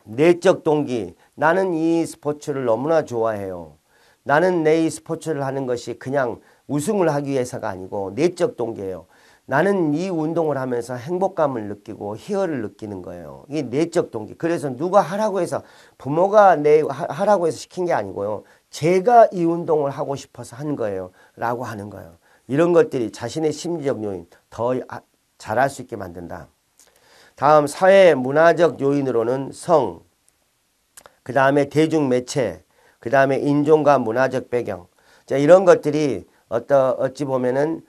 내적 동기. 나는 이 스포츠를 너무나 좋아해요. 나는 내 이 스포츠를 하는 것이 그냥 우승을 하기 위해서가 아니고 내적 동기예요. 나는 이 운동을 하면서 행복감을 느끼고 희열을 느끼는 거예요. 이게 내적 동기. 그래서 누가 하라고 해서 부모가 하라고 해서 시킨 게 아니고요. 제가 이 운동을 하고 싶어서 한 거예요. 라고 하는 거예요. 이런 것들이 자신의 심리적 요인 더 잘할 수 있게 만든다. 다음 사회 문화적 요인으로는 성, 그 다음에 대중매체, 그 다음에 인종과 문화적 배경. 자, 이런 것들이 어찌 보면은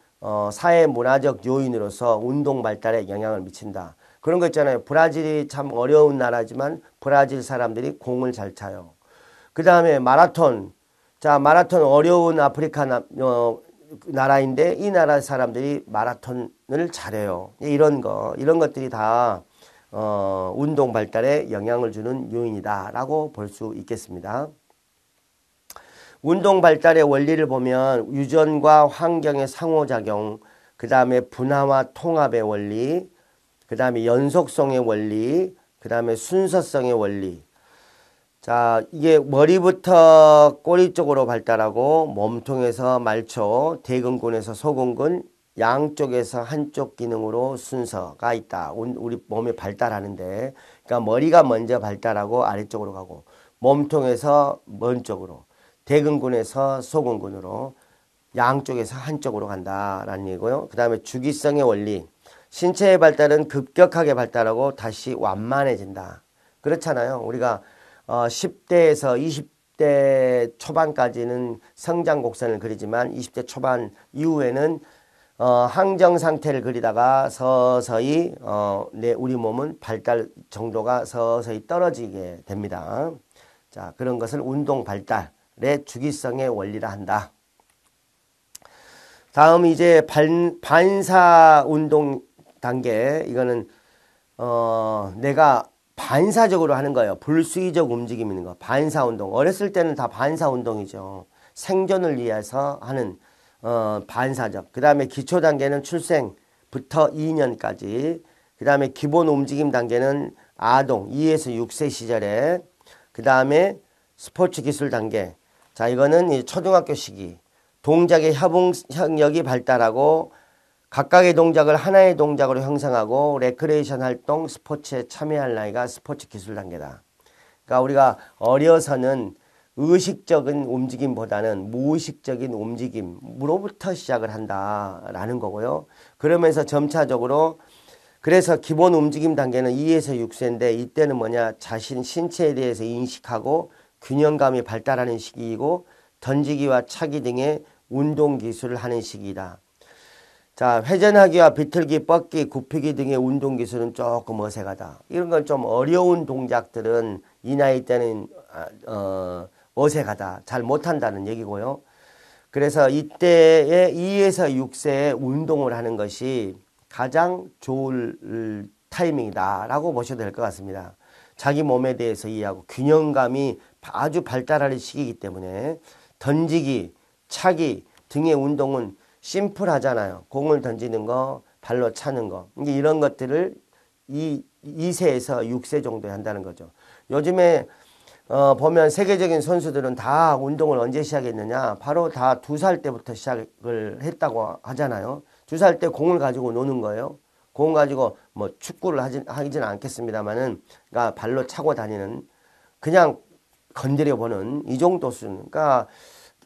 사회 문화적 요인으로서 운동 발달에 영향을 미친다. 그런 거 있잖아요. 브라질이 참 어려운 나라지만 브라질 사람들이 공을 잘 차요. 그 다음에 마라톤. 자, 마라톤 어려운 아프리카 나라인데 이 나라 사람들이 마라톤을 잘해요. 이런 것들이 다 운동 발달에 영향을 주는 요인이다라고 볼 수 있겠습니다. 운동 발달의 원리를 보면 유전과 환경의 상호작용, 그 다음에 분화와 통합의 원리, 그 다음에 연속성의 원리, 그 다음에 순서성의 원리. 자, 이게 머리부터 꼬리 쪽으로 발달하고 몸통에서 말초, 대근근에서 소근근, 양쪽에서 한쪽 기능으로 순서가 있다. 우리 몸이 발달하는데, 그러니까 머리가 먼저 발달하고 아래쪽으로 가고, 몸통에서 먼 쪽으로, 대근근에서 소근근으로, 양쪽에서 한쪽으로 간다라는 얘기고요. 그 다음에 주기성의 원리. 신체의 발달은 급격하게 발달하고 다시 완만해진다. 그렇잖아요. 우리가 10대에서 20대 초반까지는 성장 곡선을 그리지만 20대 초반 이후에는 항정 상태를 그리다가 서서히 우리 몸은 발달 정도가 서서히 떨어지게 됩니다. 자, 그런 것을 운동 발달의 주기성의 원리라 한다. 다음 이제 반사 운동 단계. 이거는 내가 반사적으로 하는 거예요. 불수의적 움직임이 있는 거. 반사 운동. 어렸을 때는 다 반사 운동이죠. 생존을 위해서 하는 반사적. 그 다음에 기초 단계는 출생부터 2년까지. 그 다음에 기본 움직임 단계는 아동 2에서 6세 시절에. 그 다음에 스포츠 기술 단계. 자, 이거는 초등학교 시기. 동작의 협응력이 발달하고 각각의 동작을 하나의 동작으로 형성하고 레크레이션 활동, 스포츠에 참여할 나이가 스포츠 기술 단계다. 그러니까 우리가 어려서는 의식적인 움직임보다는 무의식적인 움직임으로부터 시작을 한다라는 거고요. 그러면서 점차적으로 그래서 기본 움직임 단계는 2에서 6세인데 이때는 뭐냐? 자신 신체에 대해서 인식하고 균형감이 발달하는 시기이고 던지기와 차기 등의 운동 기술을 하는 시기이다. 자, 회전하기와 비틀기, 뻗기, 굽히기 등의 운동 기술은 조금 어색하다. 이런 건 좀 어려운 동작들은 이 나이 때는 어색하다. 잘 못한다는 얘기고요. 그래서 이때에 2에서 6세에 운동을 하는 것이 가장 좋을 타이밍이다라고 보셔도 될 것 같습니다. 자기 몸에 대해서 이해하고 균형감이 아주 발달할 시기이기 때문에 던지기, 차기 등의 운동은 심플하잖아요. 공을 던지는 거, 발로 차는 거. 이런 것들을 2세에서 6세 정도에 한다는 거죠. 요즘에 보면 세계적인 선수들은 다 운동을 언제 시작했느냐? 바로 다 2살 때부터 시작을 했다고 하잖아요. 2살 때 공을 가지고 노는 거예요. 공 가지고 뭐 축구를 하지는 않겠습니다만은, 그러니까 발로 차고 다니는, 그냥 건드려 보는 이 정도 수준. 그러니까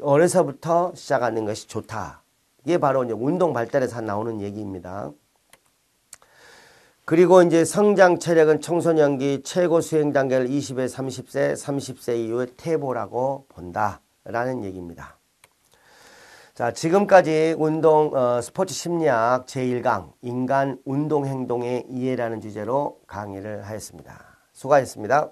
어려서부터 시작하는 것이 좋다. 이게 바로 이제 운동 발달에서 나오는 얘기입니다. 그리고 이제 성장 체력은 청소년기 최고 수행 단계를 20에 30세, 30세 이후에 퇴보라고 본다라는 얘기입니다. 자, 지금까지 스포츠 심리학 제1강 인간 운동 행동의 이해라는 주제로 강의를 하였습니다. 수고하셨습니다.